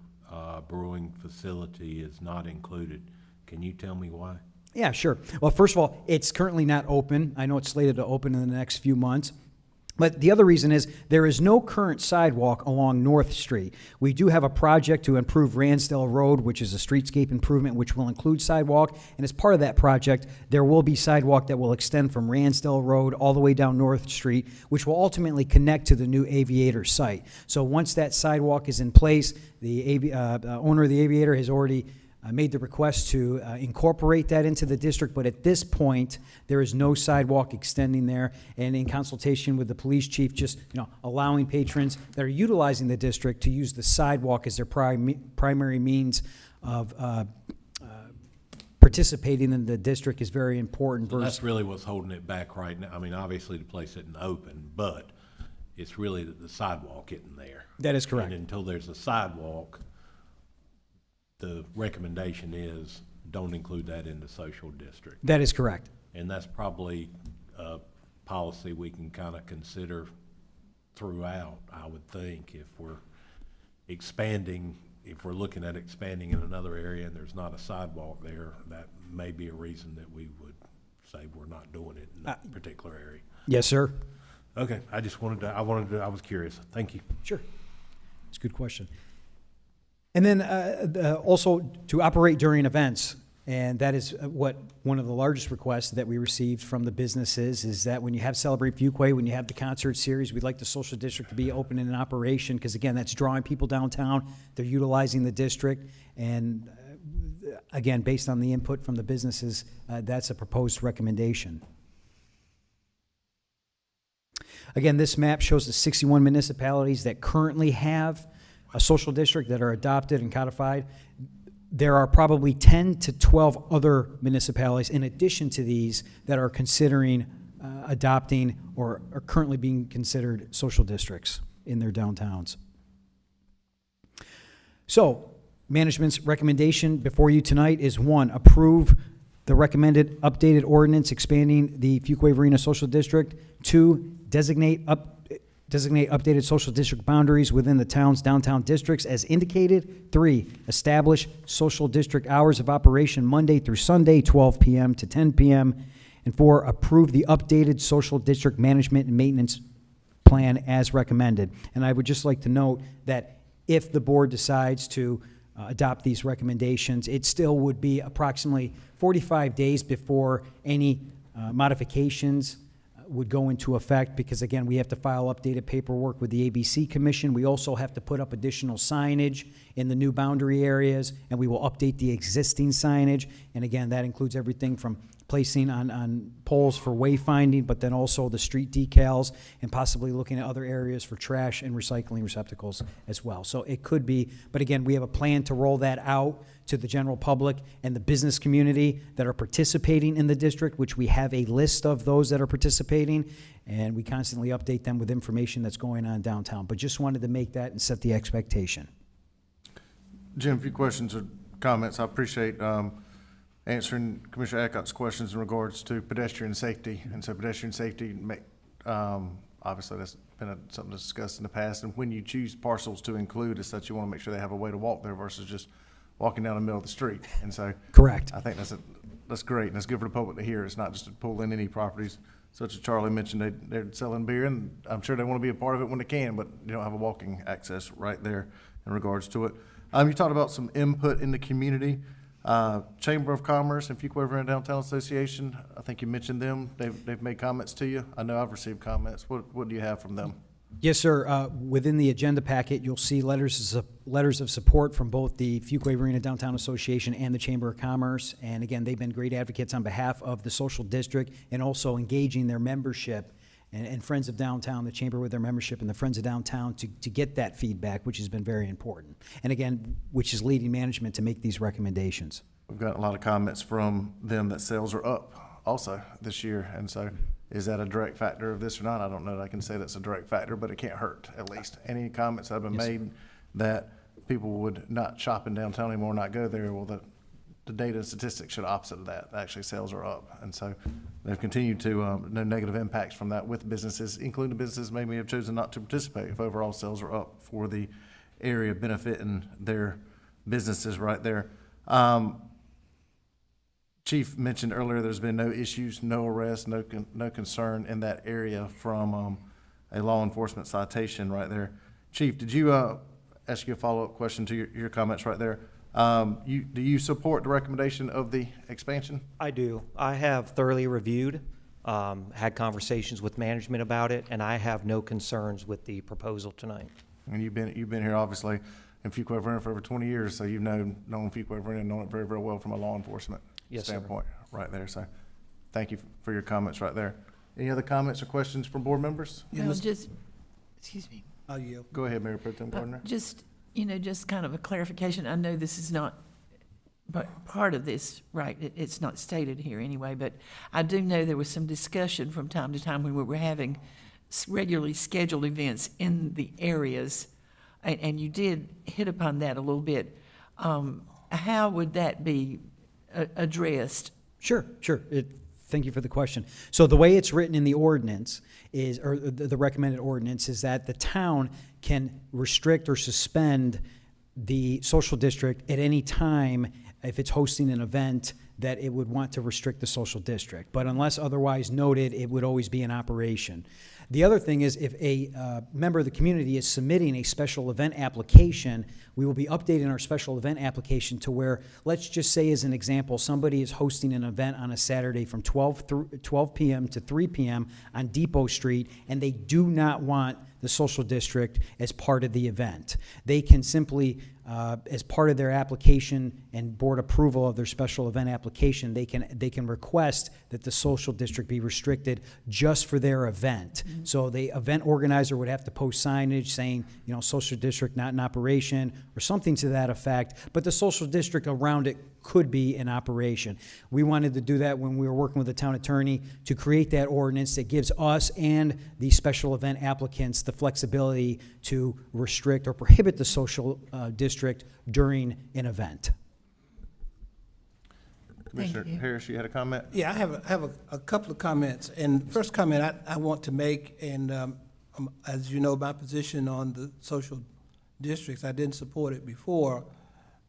brewing facility is not included. Can you tell me why? Yeah, sure. Well, first of all, it's currently not open. I know it's slated to open in the next few months. But the other reason is there is no current sidewalk along North Street. We do have a project to improve Ransdale Road, which is a streetscape improvement, which will include sidewalk. And as part of that project, there will be sidewalk that will extend from Ransdale Road all the way down North Street, which will ultimately connect to the new Aviator site. So once that sidewalk is in place, the owner of the Aviator has already made the request to incorporate that into the district, but at this point, there is no sidewalk extending there. And in consultation with the police chief, just allowing patrons that are utilizing the district to use the sidewalk as their primary means of participating in the district is very important. So that's really what's holding it back right now. I mean, obviously the place isn't open, but it's really that the sidewalk isn't there. That is correct. And until there's a sidewalk, the recommendation is don't include that in the social district. That is correct. And that's probably a policy we can kind of consider throughout, I would think, if we're expanding, if we're looking at expanding in another area and there's not a sidewalk there, that may be a reason that we would say we're not doing it in that particular area. Yes, sir. Okay, I just wanted to, I was curious. Thank you. Sure. It's a good question. And then also to operate during events, and that is what one of the largest requests that we received from the businesses is that when you have Celebrate Fuquay, when you have the concert series, we'd like the social district to be open and in operation because, again, that's drawing people downtown. They're utilizing the district. And, again, based on the input from the businesses, that's a proposed recommendation. Again, this map shows the 61 municipalities that currently have a social district that are adopted and codified. There are probably 10 to 12 other municipalities in addition to these that are considering adopting or are currently being considered social districts in their downtowns. So, management's recommendation before you tonight is 1, approve the recommended updated ordinance expanding the Fuquay-Varina Social District. 2, designate updated social district boundaries within the town's downtown districts as indicated. 3, establish social district hours of operation Monday through Sunday, 12 p.m. to 10 p.m. And 4, approve the updated social district management and maintenance plan as recommended. And I would just like to note that if the board decides to adopt these recommendations, it still would be approximately 45 days before any modifications would go into effect because, again, we have to file updated paperwork with the ABC Commission. We also have to put up additional signage in the new boundary areas, and we will update the existing signage. And, again, that includes everything from placing on poles for wayfinding, but then also the street decals and possibly looking at other areas for trash and recycling receptacles as well. So it could be, but again, we have a plan to roll that out to the general public and the business community that are participating in the district, which we have a list of those that are participating, and we constantly update them with information that's going on downtown. But just wanted to make that and set the expectation. Jim, a few questions or comments. I appreciate answering Commissioner Accott's questions in regards to pedestrian safety. And so pedestrian safety, obviously that's been something that's discussed in the past. And when you choose parcels to include as such, you want to make sure they have a way to walk there versus just walking down the middle of the street. And so correct. I think that's great. And it's good for the public to hear. It's not just to pull in any properties. Such as Charlie mentioned, they're selling beer, and I'm sure they want to be a part of it when they can, but you don't have a walking access right there in regards to it. You talked about some input in the community. Chamber of Commerce and Fuquay-Varina Downtown Association, I think you mentioned them. They've made comments to you. I know I've received comments. What do you have from them? Yes, sir. Within the agenda packet, you'll see letters of support from both the Fuquay-Varina Downtown Association and the Chamber of Commerce. And again, they've been great advocates on behalf of the social district and also engaging their membership and Friends of Downtown, the chamber with their membership, and the Friends of Downtown to get that feedback, which has been very important. And again, which is leading management to make these recommendations. We've got a lot of comments from them that sales are up also this year, and so is that a direct factor of this or not? I don't know that I can say that's a direct factor, but it can't hurt, at least. Any comments that have been made that people would not shop in downtown anymore, not go there, well, the data and statistics show the opposite of that. Actually, sales are up, and so they've continued to, no negative impacts from that with businesses, including businesses maybe have chosen not to participate if overall sales are up for the area benefiting their businesses right there. Chief mentioned earlier there's been no issues, no arrests, no concern in that area from a law enforcement citation right there. Chief, did you ask you a follow-up question to your comments right there? Do you support the recommendation of the expansion? I do. I have thoroughly reviewed, had conversations with management about it, and I have no concerns with the proposal tonight. And you've been here obviously in Fuquay-Varina for over 20 years, so you've known Fuquay-Varina and known it very, very well from a law enforcement standpoint right there. So thank you for your comments right there. Any other comments or questions from board members? Well, excuse me. Oh, you. Go ahead, Mayor Pro Tem Gardner. Just kind of a clarification. I know this is not part of this, right? It's not stated here anyway, but I do know there was some discussion from time to time when we were having regularly scheduled events in the areas, and you did hit upon that a little bit. How would that be addressed? Sure. Thank you for the question. So the way it's written in the ordinance is, or the recommended ordinance, is that the town can restrict or suspend the social district at any time if it's hosting an event that it would want to restrict the social district. But unless otherwise noted, it would always be in operation. The other thing is, if a member of the community is submitting a special event application, we will be updating our special event application to where, let's just say as an example, somebody is hosting an event on a Saturday from 12 p.m. to 3 p.m. on Depot Street, and they do not want the social district as part of the event. They can simply, as part of their application and board approval of their special event application, they can request that the social district be restricted just for their event. Mm-hmm. So the event organizer would have to post signage saying, social district not in operation or something to that effect, but the social district around it could be in operation. We wanted to do that when we were working with the town attorney to create that ordinance that gives us and the special event applicants the flexibility to restrict or prohibit the social district during an event. Commissioner Harris, you had a comment? Yeah, I have a couple of comments. And the first comment I want to make, and as you know, my position on the social districts, I didn't support it before.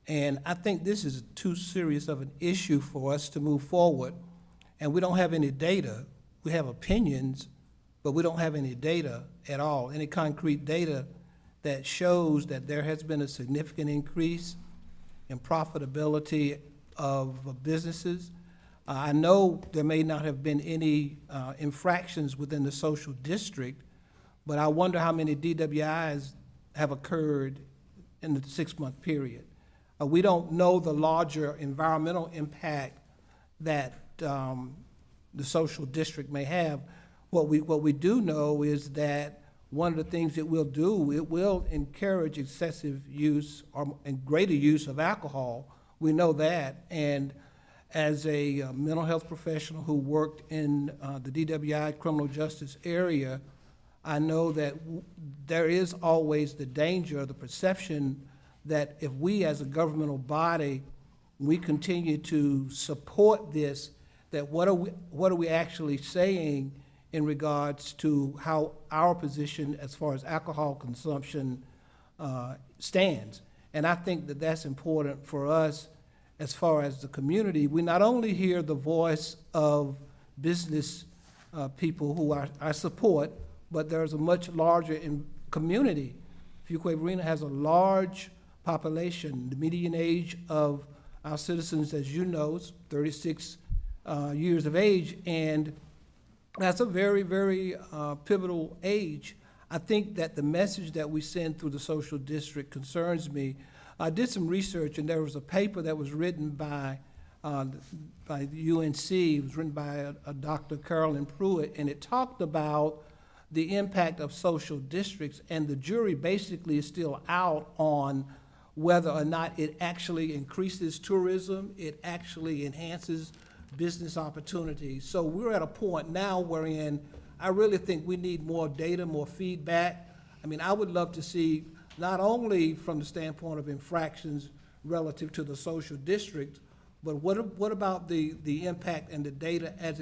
And I think this is too serious of an issue for us to move forward. And we don't have any data. We have opinions, but we don't have any data at all, any concrete data that shows that there has been a significant increase in profitability of businesses. I know there may not have been any infractions within the social district, but I wonder how many DWIs have occurred in the 6-month period. We don't know the larger environmental impact that the social district may have. What we do know is that one of the things it will do, it will encourage excessive use and greater use of alcohol. We know that. And as a mental health professional who worked in the DWI criminal justice area, I know that there is always the danger, the perception that if we as a governmental body, we continue to support this, that what are we actually saying in regards to how our position as far as alcohol consumption stands. And I think that that's important for us as far as the community. We not only hear the voice of business people who I support, but there's a much larger community. Fuquay-Varina has a large population. The median age of our citizens, as you know, is 36 years of age, and that's a very, very pivotal age. I think that the message that we send through the social district concerns me. I did some research, and there was a paper that was written by the UNC. It was written by a Dr. Carolyn Pruitt, and it talked about the impact of social districts, and the jury basically is still out on whether or not it actually increases tourism, it actually enhances business opportunities. So we're at a point now wherein I really think we need more data, more feedback. I mean, I would love to see, not only from the standpoint of infractions relative to the social district, but what about the impact and the data as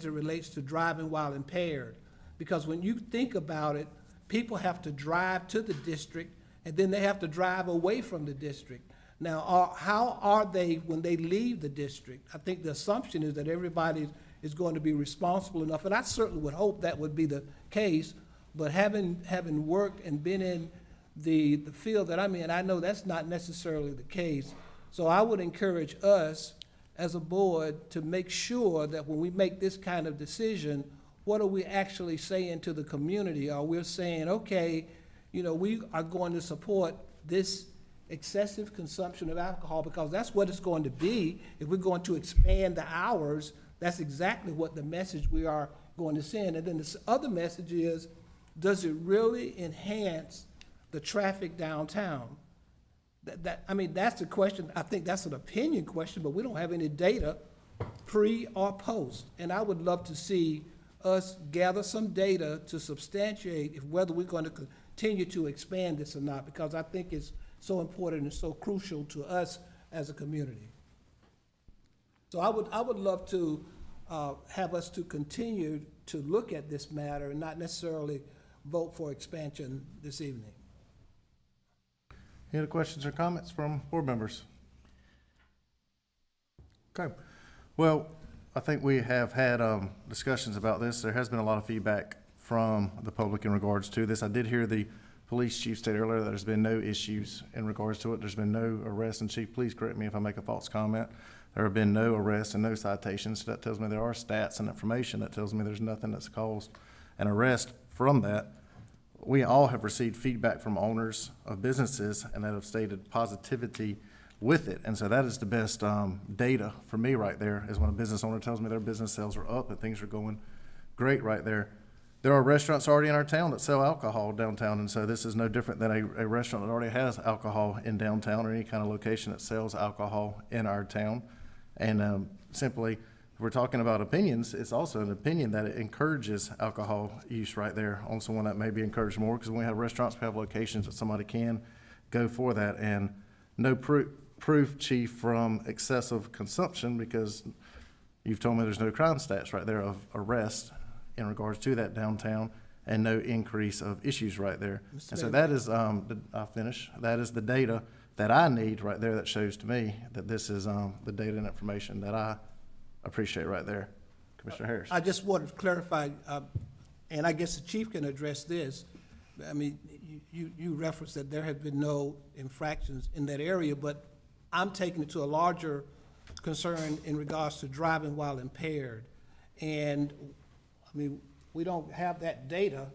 it relates to driving while impaired? Because when you think about it, people have to drive to the district, and then they have to drive away from the district. Now, how are they when they leave the district? I think the assumption is that everybody is going to be responsible enough, and I certainly would hope that would be the case, but having worked and been in the field that I'm in, I know that's not necessarily the case. So I would encourage us as a board to make sure that when we make this kind of decision, what are we actually saying to the community? Are we saying, okay, you know, we are going to support this excessive consumption of alcohol, because that's what it's going to be. If we're going to expand the hours, that's exactly what the message we are going to send. And then this other message is, does it really enhance the traffic downtown? I mean, that's the question. I think that's an opinion question, but we don't have any data pre or post. And I would love to see us gather some data to substantiate if whether we're going to continue to expand this or not, because I think it's so important and so crucial to us as a community. So I would love to have us to continue to look at this matter and not necessarily vote for expansion this evening. Any other questions or comments from board members? Okay. Well, I think we have had discussions about this. There has been a lot of feedback from the public in regards to this. I did hear the police chief state earlier that there's been no issues in regards to it. There's been no arrests, and chief, please correct me if I make a false comment. There have been no arrests and no citations. That tells me there are stats and information that tells me there's nothing that's caused an arrest from that. We all have received feedback from owners of businesses and that have stated positivity with it. And so that is the best data for me right there, is when a business owner tells me their business sales are up and things are going great right there. There are restaurants already in our town that sell alcohol downtown, and so this is no different than a restaurant that already has alcohol in downtown, or any kind of location that sells alcohol in our town. And simply, if we're talking about opinions, it's also an opinion that it encourages alcohol use right there on someone that may be encouraged more, because when we have restaurants, we have locations that somebody can go for that. And no proof, chief, from excessive consumption, because you've told me there's no crime stats right there of arrest in regards to that downtown, and no increase of issues right there. And so that is, I'll finish, that is the data that I need right there that shows to me that this is the data and information that I appreciate right there. Commissioner Harris. I just wanted to clarify, and I guess the chief can address this. I mean, you referenced that there have been no infractions in that area, but I'm taking it to a larger concern in regards to driving while impaired. And I mean, we don't have that data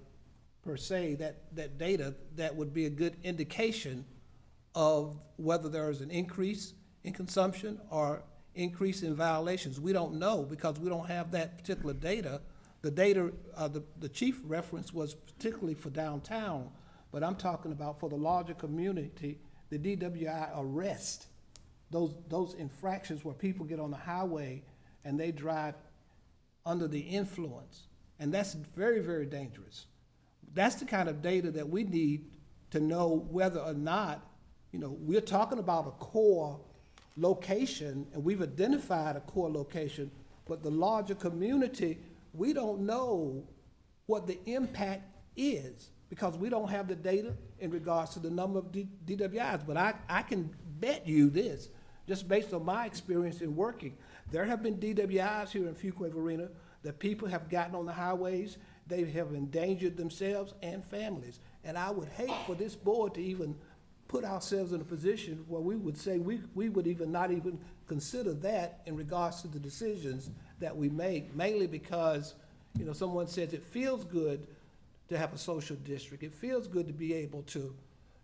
per se, that data that would be a good indication of whether there is an increase in consumption or increase in violations. We don't know, because we don't have that particular data. The data, the chief reference was particularly for downtown, but I'm talking about for the larger community, the DWI arrest, those infractions where people get on the highway and they drive under the influence. And that's very, very dangerous. That's the kind of data that we need to know whether or not, you know, we're talking about a core location, and we've identified a core location, but the larger community, we don't know what the impact is, because we don't have the data in regards to the number of DWIs. But I can bet you this, just based on my experience in working, there have been DWIs here in Fuquay-Varina that people have gotten on the highways, they have endangered themselves and families. And I would hate for this board to even put ourselves in a position where we would say we would even not even consider that in regards to the decisions that we make, mainly because, you know, someone says it feels good to have a social district. It feels good to be able to,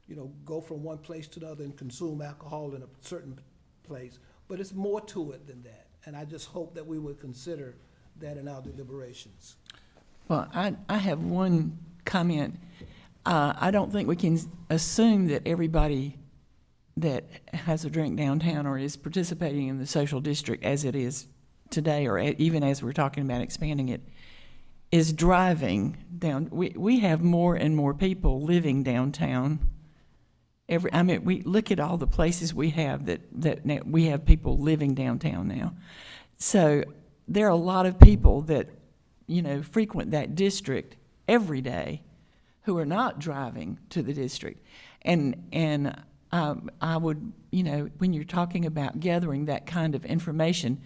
you know, go from one place to another and consume alcohol in a certain place. But it's more to it than that. And I just hope that we would consider that in our deliberations. Well, I have one comment. I don't think we can assume that everybody that has a drink downtown or is participating in the social district as it is today, or even as we're talking about expanding it, is driving down. We have more and more people living downtown. We look at all the places we have that now, we have people living downtown now. So there are a lot of people that, frequent that district every day who are not driving to the district. And I would, when you're talking about gathering that kind of information,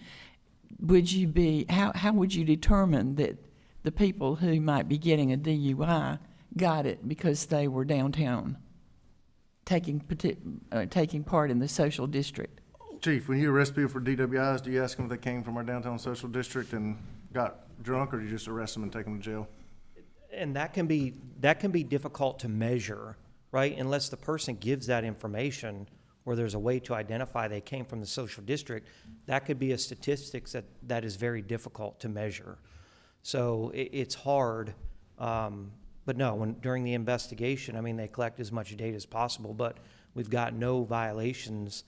how would you determine that the people who might be getting a DUI got it because they were downtown, taking part in the social district? Chief, when you arrest people for DWIs, do you ask them if they came from our downtown social district and got drunk, or do you just arrest them and take them to jail? And that can be difficult to measure, right? Unless the person gives that information, or there's a way to identify they came from the social district, that could be a statistics that is very difficult to measure. So it's hard, but no, during the investigation, they collect as much data as possible, but we've got no violations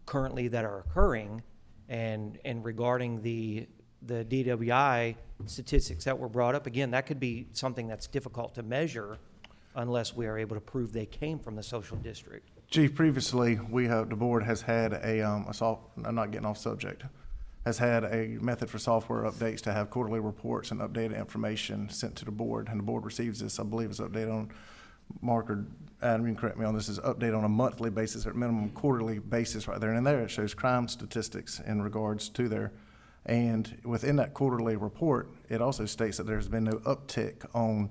currently that are occurring, and regarding the DWI statistics that were brought up, again, that could be something that's difficult to measure unless we are able to prove they came from the social district. Chief, previously, the board has had I'm not getting off subject, has had a method for software updates to have quarterly reports and updated information sent to the board, and the board receives this, I believe it's updated on, Mark or Adam, you can correct me on this, is updated on a monthly basis or at minimum quarterly basis right there. And in there, it shows crime statistics in regards to there. And within that quarterly report, it also states that there's been no uptick on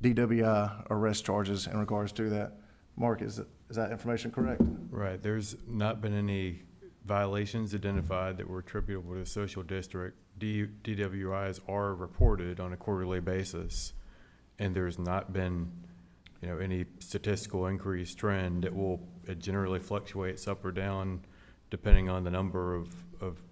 DWI arrest charges in regards to that. Mark, is that information correct? Right. There's not been any violations identified that were attributable to the social district. DWIs are reported on a quarterly basis, and there's not been any statistical increase trend. It generally fluctuates up or down depending on the number of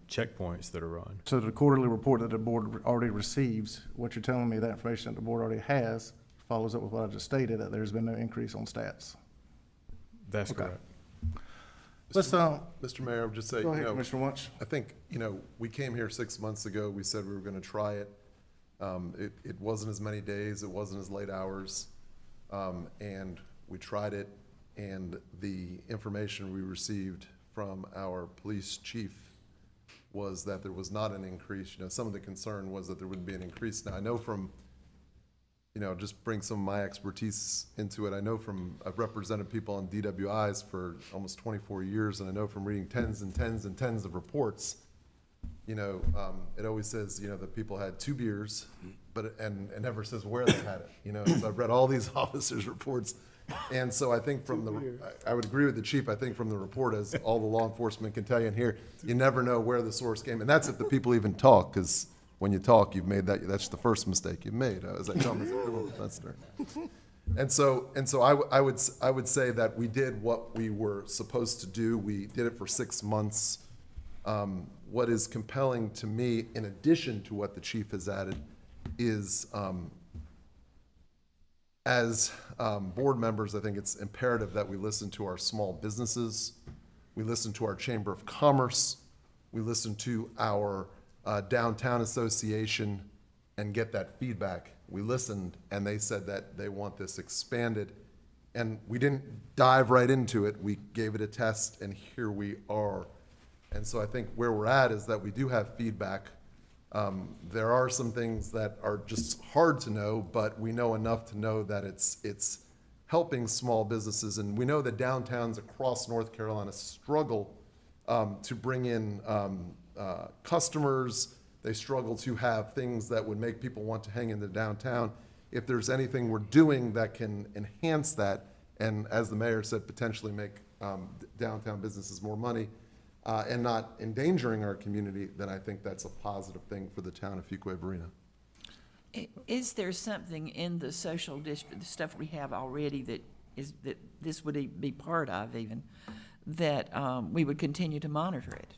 checkpoints that are run. So the quarterly report that the board already receives, what you're telling me, that information that the board already has, follows up with what I just stated, that there's been no increase on stats. That's correct. Let's, Mr. Mayor, I would just say, go ahead, Commissioner Wunsch. I think, we came here 6 months ago, we said we were gonna try it. It wasn't as many days, it wasn't as late hours, and we tried it, and the information we received from our police chief was that there was not an increase. Some of the concern was that there wouldn't be an increase. Now, I know from, just bring some of my expertise into it. I know I've represented people on DWIs for almost 24 years, and I know from reading tens and tens and tens of reports, it always says, that people had 2 beers, but and never says where they had it. So I've read all these officers' reports. And so I think I would agree with the chief. I think from the report, as all the law enforcement can tell you in here, you never know where the source came. And that's if the people even talk, because when you talk, you've made that's the first mistake you've made, as I tell them as a criminal defense attorney. And so I would say that we did what we were supposed to do. We did it for 6 months. What is compelling to me, in addition to what the chief has added, is as board members, I think it's imperative that we listen to our small businesses, we listen to our Chamber of Commerce, we listen to our downtown association, and get that feedback. We listened, and they said that they want this expanded, and we didn't dive right into it. We gave it a test, and here we are. And so I think where we're at is that we do have feedback. There are some things that are just hard to know, but we know enough to know that it's helping small businesses. And we know that downtowns across North Carolina struggle to bring in customers. They struggle to have things that would make people want to hang in the downtown. If there's anything we're doing that can enhance that, and as the mayor said, potentially make downtown businesses more money, and not endangering our community, then I think that's a positive thing for the town of Fuquay-Varina. Is there something in the social district, the stuff we have already that this would be part of even, that we would continue to monitor it,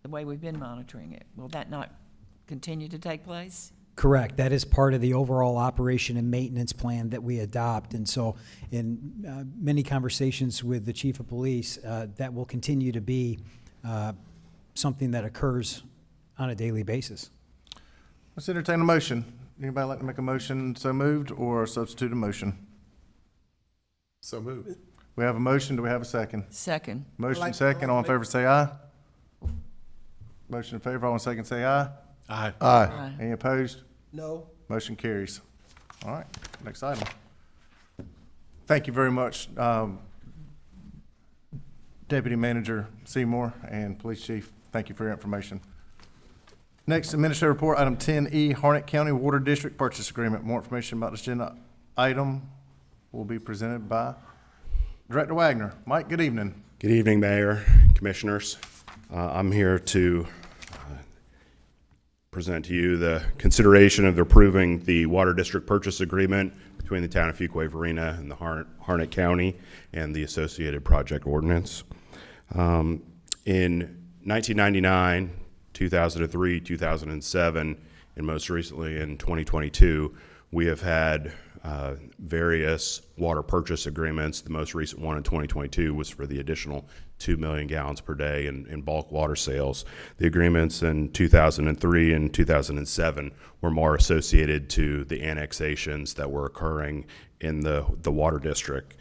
the way we've been monitoring it? Will that not continue to take place? Correct. That is part of the overall operation and maintenance plan that we adopt. And so in many conversations with the chief of police, that will continue to be something that occurs on a daily basis. Let's entertain a motion. Anybody like to make a motion so moved or substitute a motion? So moved. We have a motion. Do we have a second? Second. Motion second. All in favor say aye. Motion in favor. All in second say aye. Aye. Aye. Any opposed? No. Motion carries. All right, next item. Thank you very much, Deputy Manager Seymour and Police Chief. Thank you for your information. Next, Administrative Report, item 10E, Harnett County Water District Purchase Agreement. More information about this agenda item will be presented by Director Wagner. Mike, good evening. Good evening, Mayor, Commissioners. I'm here to present to you the consideration of approving the Water District Purchase Agreement between the town of Fuquay-Varina and the Harnett County and the associated project ordinance. In 1999, 2003, 2007, and most recently in 2022, we have had various water purchase agreements. The most recent one in 2022 was for the additional 2 million gallons per day in bulk water sales. The agreements in 2003 and 2007 were more associated to the annexations that were occurring in the water district.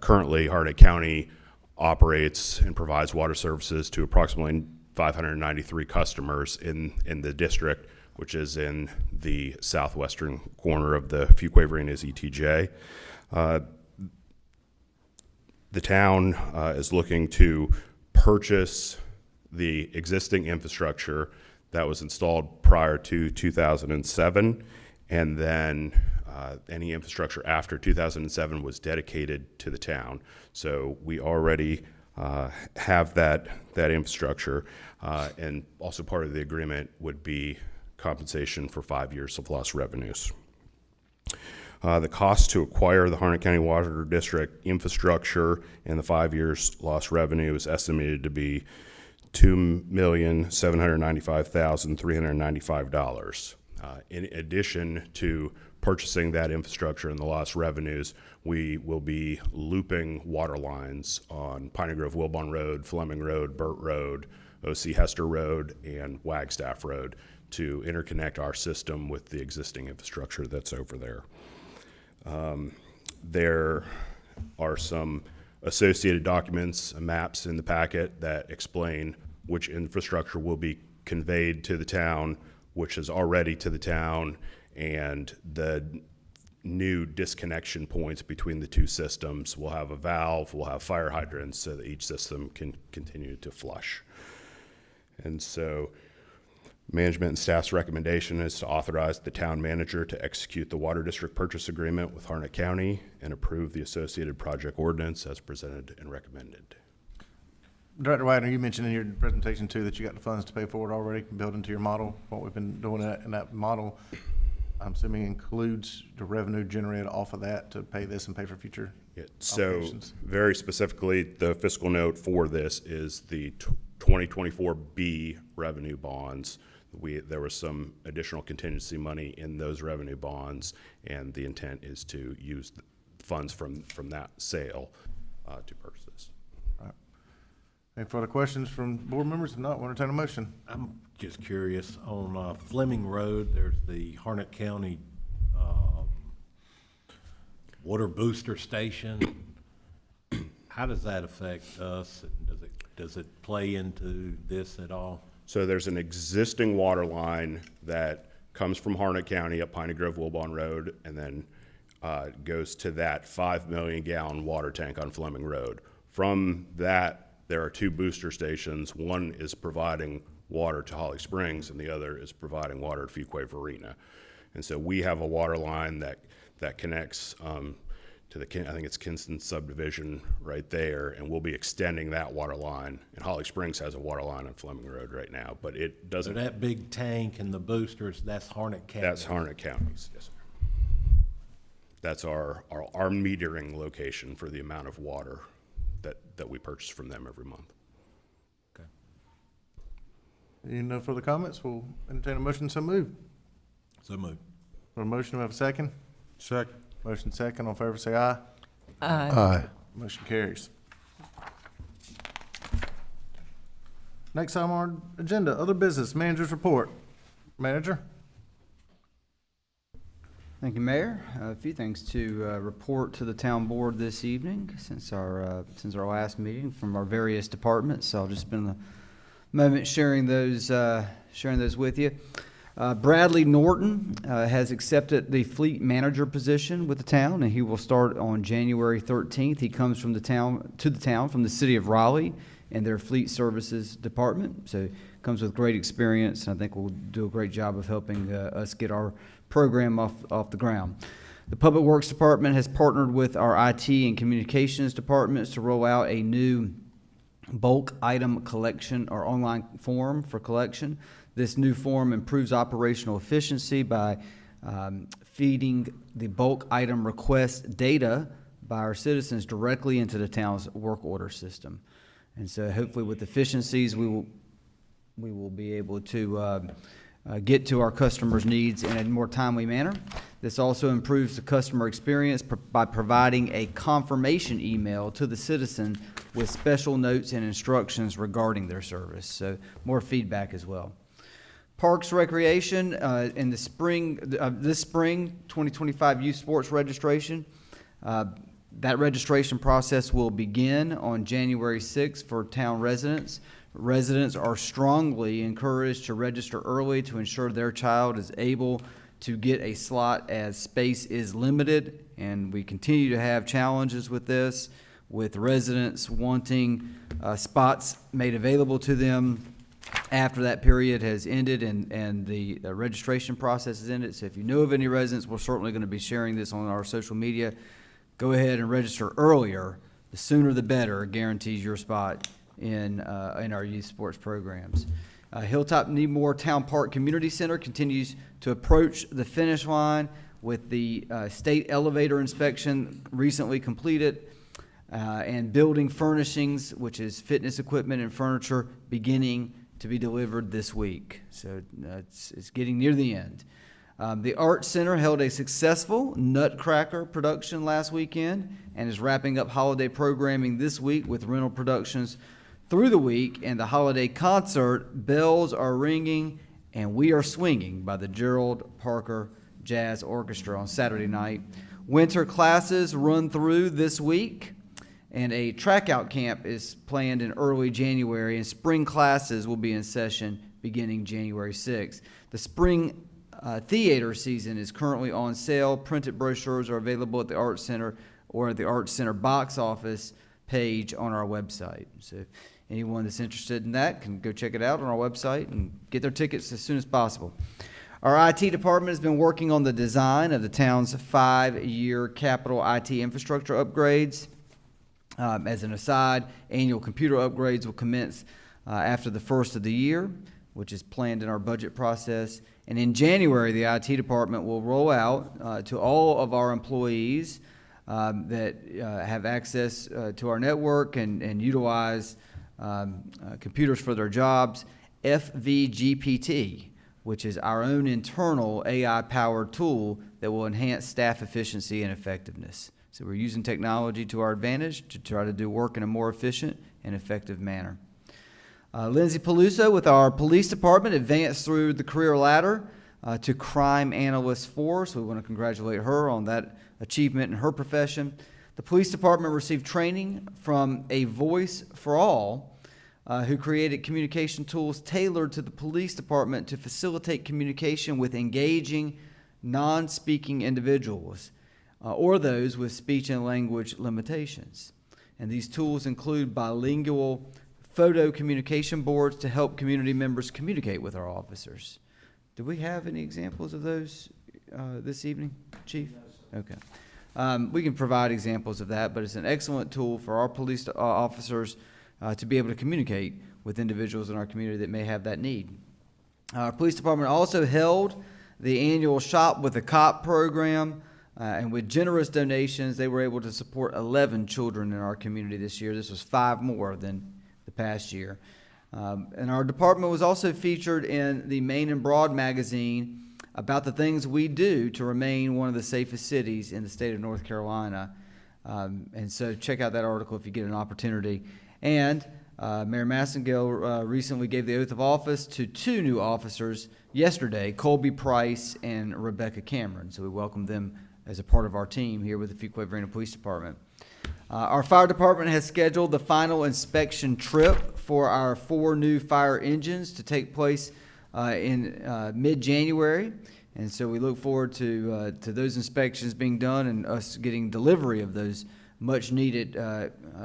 Currently, Harnett County operates and provides water services to approximately 593 customers in the district, which is in the southwestern corner of the Fuquay-Varina's ETJ. The town is looking to purchase the existing infrastructure that was installed prior to 2007, and then any infrastructure after 2007 was dedicated to the town. So we already have that infrastructure, and also part of the agreement would be compensation for 5 years of lost revenues. The cost to acquire the Harnett County Water District infrastructure and the 5 years lost revenue is estimated to be $2,795,395. In addition to purchasing that infrastructure and the lost revenues, we will be looping water lines on Piney Grove Wilbon Road, Fleming Road, Burt Road, O.C. Hester Road, and Wagstaff Road to interconnect our system with the existing infrastructure that's over there. There are some associated documents and maps in the packet that explain which infrastructure will be conveyed to the town, which is already to the town, and the new disconnection points between the two systems. We'll have a valve, we'll have fire hydrants so that each system can continue to flush. And so management and staff's recommendation is to authorize the town manager to execute the water district purchase agreement with Harnett County and approve the associated project ordinance as presented and recommended. Director Wagner, you mentioned in your presentation too that you got the funds to pay for it already, built into your model. What we've been doing in that model, I'm assuming includes the revenue generated off of that to pay this and pay for future obligations. So very specifically, the fiscal note for this is the 2024B revenue bonds. There was some additional contingency money in those revenue bonds, and the intent is to use the funds from that sale to purchase this. All right. Any further questions from board members? If not, we'll entertain a motion. I'm just curious, on Fleming Road, there's the Harnett County water booster station. How does that affect us? Does it play into this at all? So there's an existing water line that comes from Harnett County up Piney Grove Wilbon Road, and then goes to that 5 million gallon water tank on Fleming Road. From that, there are two booster stations. One is providing water to Holly Springs, and the other is providing water to Fuquay-Varina. And so we have a water line that connects to I think it's Kinston subdivision right there, and we'll be extending that water line. And Holly Springs has a water line on Fleming Road right now, but it doesn't. So that big tank and the boosters, that's Harnett County? That's Harnett County's, yes, sir. That's our metering location for the amount of water that we purchase from them every month. Any no further comments? We'll entertain a motion so moved. So moved. For a motion, do we have a second? Second. Motion second, all in favor say aye. Aye. Motion carries. Next item on our agenda, other business, managers report. Manager? Thank you, Mayor. A few things to report to the town board this evening since our last meeting from our various departments. So I'll just spend a moment sharing those with you. Bradley Norton has accepted the fleet manager position with the town, and he will start on January 13th. He comes from the town from the city of Raleigh and their fleet services department. So comes with great experience, and I think will do a great job of helping us get our program off the ground. The Public Works Department has partnered with our IT and communications departments to roll out a new bulk item collection or online form for collection. This new form improves operational efficiency by feeding the bulk item request data by our citizens directly into the town's work order system. And so hopefully with efficiencies, we will be able to get to our customers' needs in a more timely manner. This also improves the customer experience by providing a confirmation email to the citizen with special notes and instructions regarding their service. So more feedback as well. Parks Recreation, in the spring, this spring, 2025 youth sports registration. That registration process will begin on January 6th for town residents. Residents are strongly encouraged to register early to ensure their child is able to get a slot as space is limited, and we continue to have challenges with this, with residents wanting spots made available to them after that period has ended and the registration process has ended. So if you know of any residents, we're certainly going to be sharing this on our social media. Go ahead and register earlier. The sooner the better guarantees your spot in our youth sports programs. Hilltop Needmore Town Park Community Center continues to approach the finish line with the state elevator inspection recently completed and building furnishings, which is fitness equipment and furniture, beginning to be delivered this week. So it's getting near the end. The Art Center held a successful Nutcracker production last weekend and is wrapping up holiday programming this week with rental productions through the week, and the holiday concert, Bells Are Ringing and We Are Swinging by the Gerald Parker Jazz Orchestra on Saturday night. Winter classes run through this week, and a track-out camp is planned in early January, and spring classes will be in session beginning January 6th. The spring theater season is currently on sale. Printed brochures are available at the Art Center or at the Art Center box office page on our website. So anyone that's interested in that can go check it out on our website and get their tickets as soon as possible. Our IT department has been working on the design of the town's 5-year capital IT infrastructure upgrades. As an aside, annual computer upgrades will commence after the first of the year, which is planned in our budget process. And in January, the IT department will roll out to all of our employees that have access to our network and utilize computers for their jobs, FVGPT, which is our own internal AI-powered tool that will enhance staff efficiency and effectiveness. So we're using technology to our advantage to try to do work in a more efficient and effective manner. Lindsay Peluso with our police department advanced through the career ladder to Crime Analyst 4, so we want to congratulate her on that achievement in her profession. The police department received training from A Voice for All, who created communication tools tailored to the police department to facilitate communication with engaging, non-speaking individuals or those with speech and language limitations. And these tools include bilingual photo communication boards to help community members communicate with our officers. Do we have any examples of those this evening, Chief? Okay. We can provide examples of that, but it's an excellent tool for our police officers to be able to communicate with individuals in our community that may have that need. Our police department also held the annual Shop with a Cop program, and with generous donations, they were able to support 11 children in our community this year. This was 5 more than the past year. And our department was also featured in the Main and Broad magazine about the things we do to remain one of the safest cities in the state of North Carolina. And so check out that article if you get an opportunity. And Mayor Massengale recently gave the oath of office to 2 new officers yesterday, Colby Price and Rebecca Cameron. So we welcome them as a part of our team here with the Fuquay-Varina Police Department. Our fire department has scheduled the final inspection trip for our 4 new fire engines to take place in mid-January. And so we look forward to those inspections being done and us getting delivery of those much-needed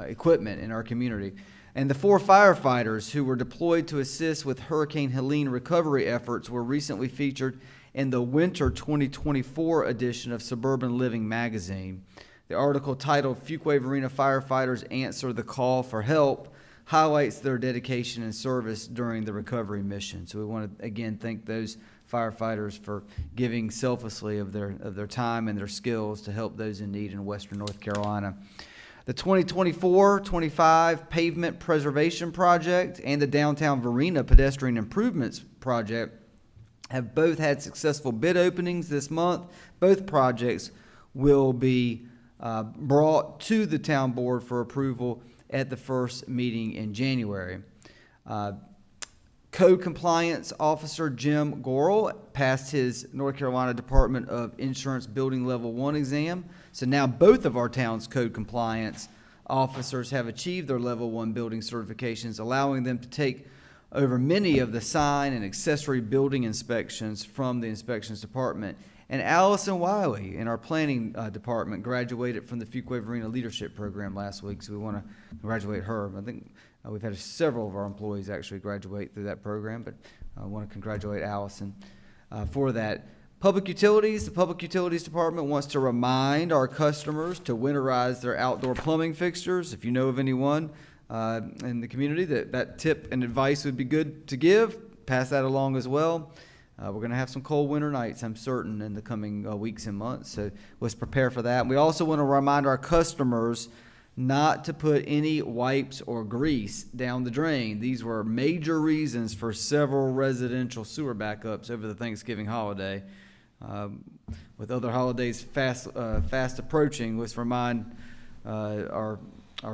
equipment in our community. And the 4 firefighters who were deployed to assist with Hurricane Helene recovery efforts were recently featured in the winter 2024 edition of Suburban Living magazine. The article, titled "Fuquay-Varina Firefighters Answer the Call for Help," highlights their dedication and service during the recovery mission. So we want to again thank those firefighters for giving selflessly of their time and their skills to help those in need in Western North Carolina. The 2024-25 Pavement Preservation Project and the Downtown Varina Pedestrian Improvements Project have both had successful bid openings this month. Both projects will be brought to the town board for approval at the first meeting in January. Code Compliance Officer Jim Gorel passed his North Carolina Department of Insurance Building Level 1 exam. So now both of our town's code compliance officers have achieved their Level 1 building certifications, allowing them to take over many of the sign and accessory building inspections from the inspections department. And Allison Wiley in our planning department graduated from the Fuquay-Varina Leadership Program last week, so we want to congratulate her. I think we've had several of our employees actually graduate through that program, but I want to congratulate Allison for that. Public Utilities, the Public Utilities Department wants to remind our customers to winterize their outdoor plumbing fixtures. If you know of anyone in the community that tip and advice would be good to give, pass that along as well. We're going to have some cold winter nights, I'm certain, in the coming weeks and months, so let's prepare for that. We also want to remind our customers not to put any wipes or grease down the drain. These were major reasons for several residential sewer backups over the Thanksgiving holiday. With other holidays fast approaching, let's remind our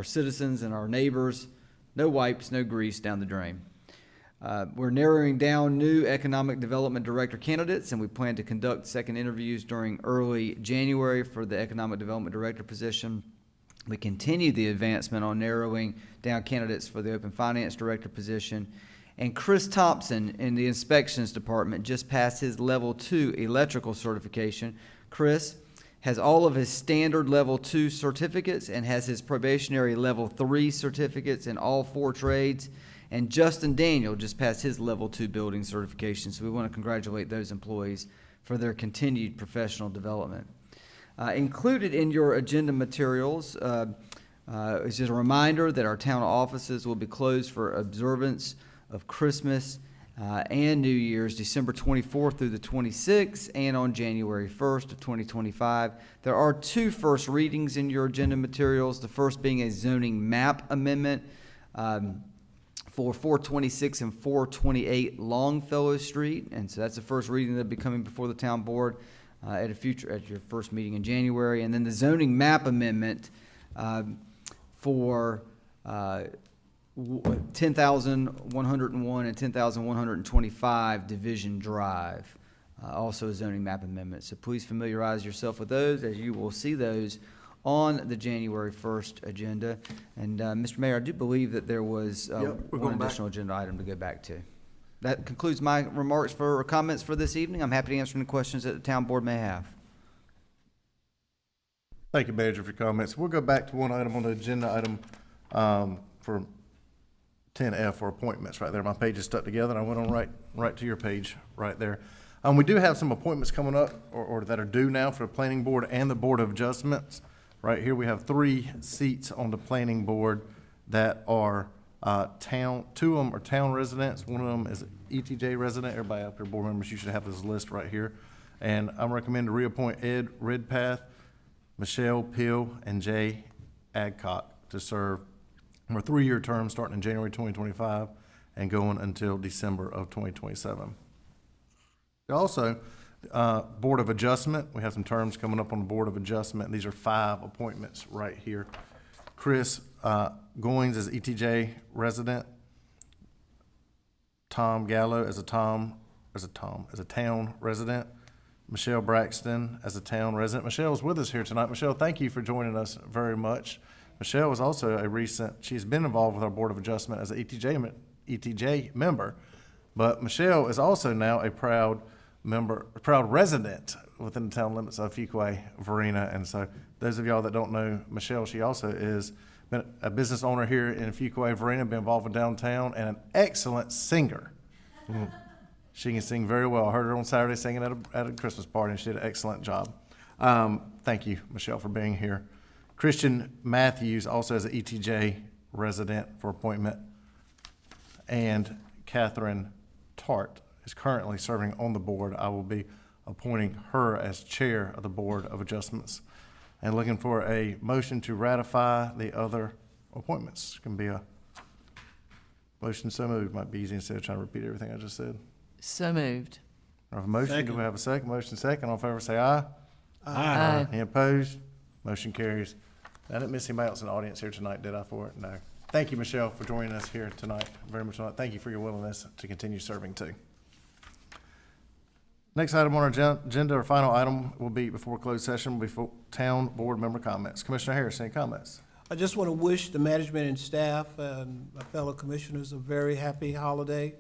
citizens and our neighbors, no wipes, no grease down the drain. We're narrowing down new Economic Development Director candidates, and we plan to conduct second interviews during early January for the Economic Development Director position. We continue the advancement on narrowing down candidates for the Open Finance Director position. And Chris Thompson in the Inspections Department just passed his Level 2 electrical certification. Chris has all of his standard Level 2 certificates and has his probationary Level 3 certificates in all 4 trades. And Justin Daniel just passed his Level 2 building certification. So we want to congratulate those employees for their continued professional development. Included in your agenda materials is just a reminder that our town offices will be closed for observance of Christmas and New Year's, December 24th through the 26th, and on January 1st of 2025. There are 2 first readings in your agenda materials, the first being a zoning map amendment for 426 and 428 Longfellow Street, and so that's the first reading that'll be coming before the town board at your first meeting in January. And then the zoning map amendment for 10,101 and 10,125 Division Drive, also a zoning map amendment. So please familiarize yourself with those, as you will see those on the January 1st agenda. And Mr. Mayor, I do believe that there was one additional agenda item to go back to. That concludes my remarks or comments for this evening. I'm happy to answer any questions that the town board may have. Thank you, Manager, for your comments. We'll go back to one item on the agenda, item for 10F for appointments right there. My page is stuck together, and I went on right to your page right there. We do have some appointments coming up or that are due now for the Planning Board and the Board of Adjustments. Right here we have 3 seats on the Planning Board that are 2 of them are town residents. One of them is ETJ resident. Everybody up there, board members, you should have this list right here. And I'm recommending to reappoint Ed Redpath, Michelle Peel, and Jay Adcock to serve for a 3-year term starting in January 2025 and going until December of 2027. Also, Board of Adjustment, we have some terms coming up on the Board of Adjustment. These are 5 appointments right here. Chris Goins as ETJ resident. Tom Gallo as a town resident. Michelle Braxton as a town resident. Michelle's with us here tonight. Michelle, thank you for joining us very much. Michelle is also she's been involved with our Board of Adjustment as an ETJ member, but Michelle is also now a proud resident within the town limits of Fuquay-Varina. And so those of y'all that don't know Michelle, she also is been a business owner here in Fuquay-Varina, been involved with downtown, and an excellent singer. She can sing very well. I heard her on Saturday singing at a Christmas party, and she did an excellent job. Thank you, Michelle, for being here. Christian Matthews, also as an ETJ resident for appointment. And Catherine Tart is currently serving on the board. I will be appointing her as chair of the Board of Adjustments. And looking for a motion to ratify the other appointments. Can be a motion so moved. Might be easy instead of trying to repeat everything I just said. So moved. I have a motion. Second. Do we have a second? Motion second. All in favor say aye. Aye. Any opposed? Motion carries. I didn't miss anybody else in the audience here tonight, did I, for it? No. Thank you, Michelle, for joining us here tonight. Very much. Thank you for your willingness to continue serving too. Next item on our agenda, our final item will be before closed session, will be for town board member comments. Commissioner Harris, any comments? I just want to wish the management and staff and my fellow commissioners a very happy holiday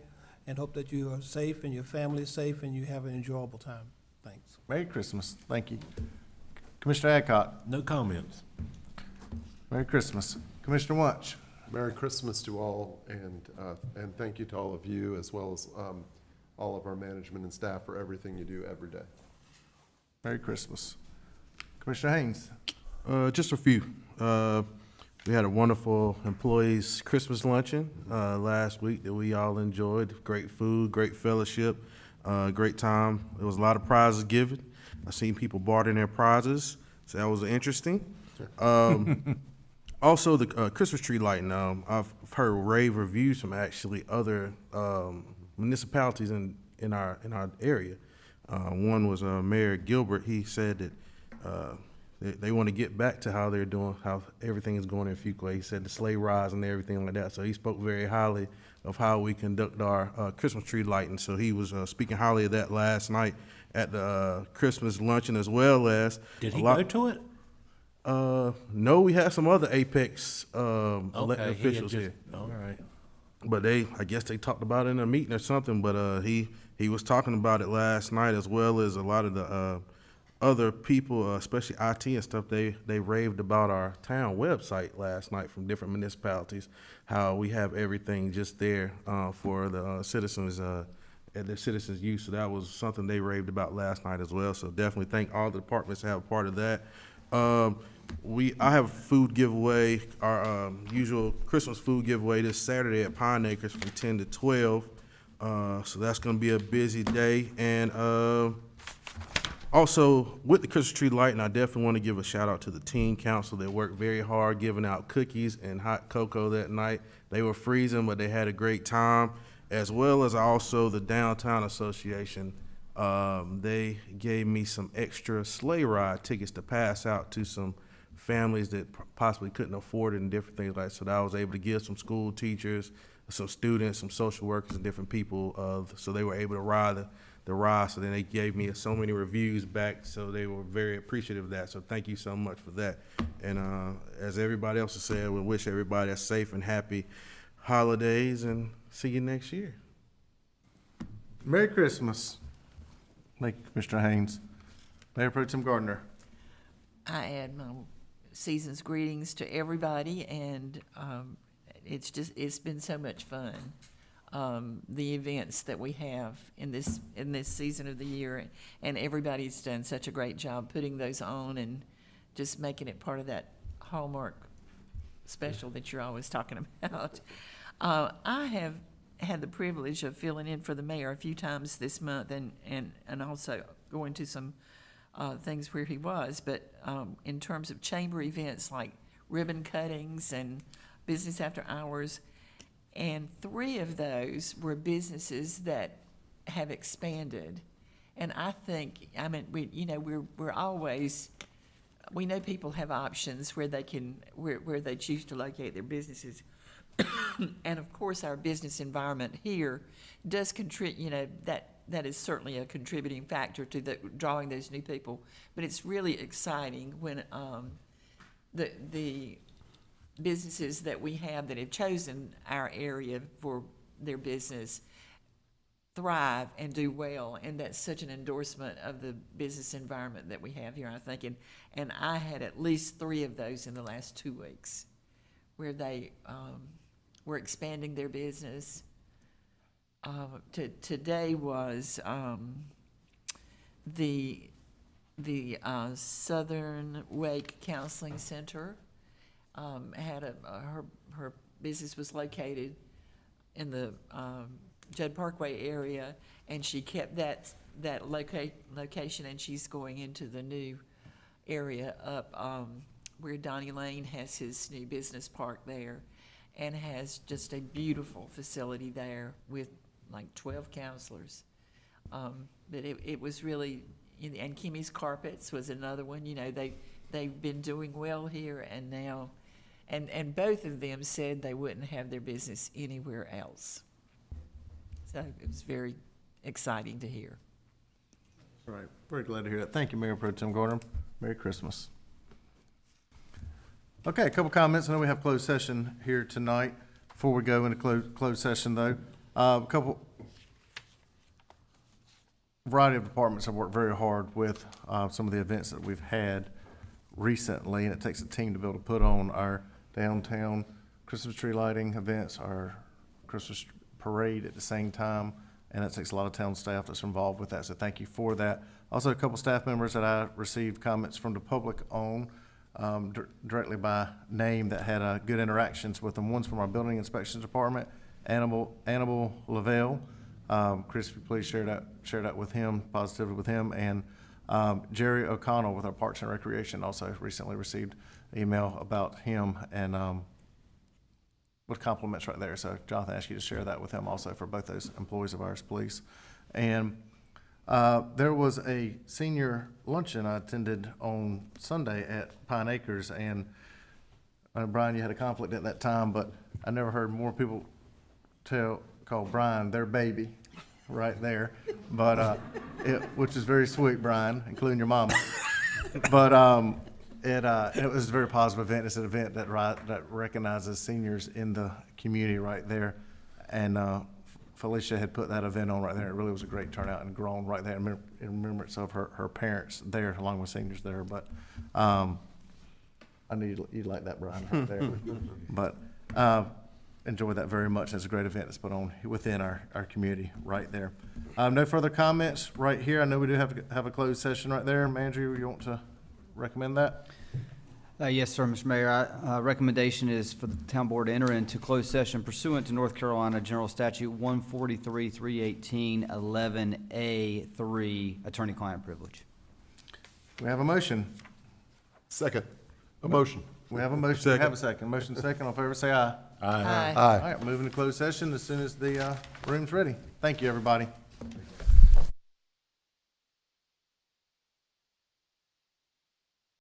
and hope that you are safe and your family is safe and you have an enjoyable time. Thanks. Merry Christmas. Thank you. Commissioner Adcock. No comments. Merry Christmas. Commissioner Wunsch. Merry Christmas to all, and thank you to all of you, as well as all of our management and staff for everything you do every day. Merry Christmas. Commissioner Haynes. Just a few. We had a wonderful employees Christmas luncheon last week that we all enjoyed. Great food, great fellowship, great time. There was a lot of prizes given. I seen people bartering their prizes, so that was interesting. Also, the Christmas tree lighting. I've heard rave reviews from actually other municipalities in our area. One was Mayor Gilbert. He said that they want to get back to how they're doing, how everything is going in Fuquay. He said the sleigh rides and everything like that. So he spoke very highly of how we conduct our Christmas tree lighting. So he was speaking highly of that last night at the Christmas luncheon, as well as Did he go to it? No, we had some other Apex elected Okay, officials here. All right. But I guess they talked about it in a meeting or something, but he was talking about it last night, as well as a lot of the other people, especially IT and stuff. They raved about our town website last night from different municipalities, how we have everything just there for the citizens at their citizens' use. So that was something they raved about last night as well. So definitely thank all the departments that have a part of that. I have a food giveaway, our usual Christmas food giveaway this Saturday at Pine Acres from 10 to 12. So that's going to be a busy day. And also, with the Christmas tree lighting, I definitely want to give a shout out to the teen council that worked very hard giving out cookies and hot cocoa that night. They were freezing, but they had a great time, as well as also the Downtown Association. They gave me some extra sleigh ride tickets to pass out to some families that possibly couldn't afford it and different things like that. So that I was able to give some school teachers, some students, some social workers, and different people. So they were able to ride the ride. So then they gave me so many reviews back. So they were very appreciative of that. So thank you so much for that. And as everybody else has said, we wish everybody a safe and happy holidays, and see you next year. Merry Christmas. Thank you, Commissioner Haynes. Mayor Pro Tem Gardner. I add my season's greetings to everybody, and it's been so much fun. The events that we have in this season of the year, and everybody's done such a great job putting those on and just making it part of that Hallmark special that you're always talking about. I have had the privilege of filling in for the mayor a few times this month, and also going to some things where he was. But in terms of chamber events like ribbon cuttings and business after hours, and 3 of those were businesses that have expanded And I think, I mean, we're always, we know people have options where they can, where they choose to locate their businesses. And of course, our business environment here does contribute, that is certainly a contributing factor to drawing those new people. But it's really exciting when the businesses that we have that have chosen our area for their business thrive and do well, and that's such an endorsement of the business environment that we have here, I think. And I had at least 3 of those in the last 2 weeks where they were expanding their business. Today was the Southern Wake Counseling Center had her business was located in the Judd Parkway area, and she kept that location, and she's going into the new area up where Donnie Lane has his new business park there, and has just a beautiful facility there with like 12 counselors. But it was really, and Kimmy's Carpets was another one. They've been doing well here, and now, and both of them said they wouldn't have their business anywhere else. So it was very exciting to hear. Right, very glad to hear that. Thank you, Mayor Pro Tem Gordon. Merry Christmas. Okay, a couple comments. I know we have closed session here tonight. Before we go into closed session, though, variety of departments have worked very hard with some of the events that we've had recently, and it takes a team to be able to put on our downtown Christmas tree lighting events, our Christmas parade at the same time, and it takes a lot of town staff that's involved with that, so thank you for that. Also, a couple staff members that I received comments from the public on directly by name that had good interactions with them. One's from our building inspections department, Annabelle Lavelle. Chris, if you please share that with him, positively with him, and Jerry O'Connell with our Parks and Recreation also recently received an email about him, and with compliments right there. So Jonathan, I ask you to share that with him also for both those employees of ours, please. And there was a senior luncheon I attended on Sunday at Pine Acres, and Brian, you had a conflict at that time, but I never heard more people call Brian their baby right there, but which is very sweet, Brian, including your mama. But it was a very positive event. It's an event that recognizes seniors in the community right there, and Felicia had put that event on right there. It really was a great turnout and grown right there in remembrance of her parents there, along with seniors there. But I knew you'd like that, Brian, right there. But enjoyed that very much. It's a great event that's put on within our community right there. No further comments right here. I know we do have a closed session right there. Manager, you want to recommend that? Yes, sir, Mr. Mayor. Recommendation is for the town board to enter into closed session pursuant to North Carolina General Statute 143-318-11A3, attorney-client privilege. We have a motion. Second. A motion. We have a motion. Second. We have a second. Motion second. All in favor, say aye. Aye. All right, moving to closed session as soon as the room's ready. Thank you, everybody.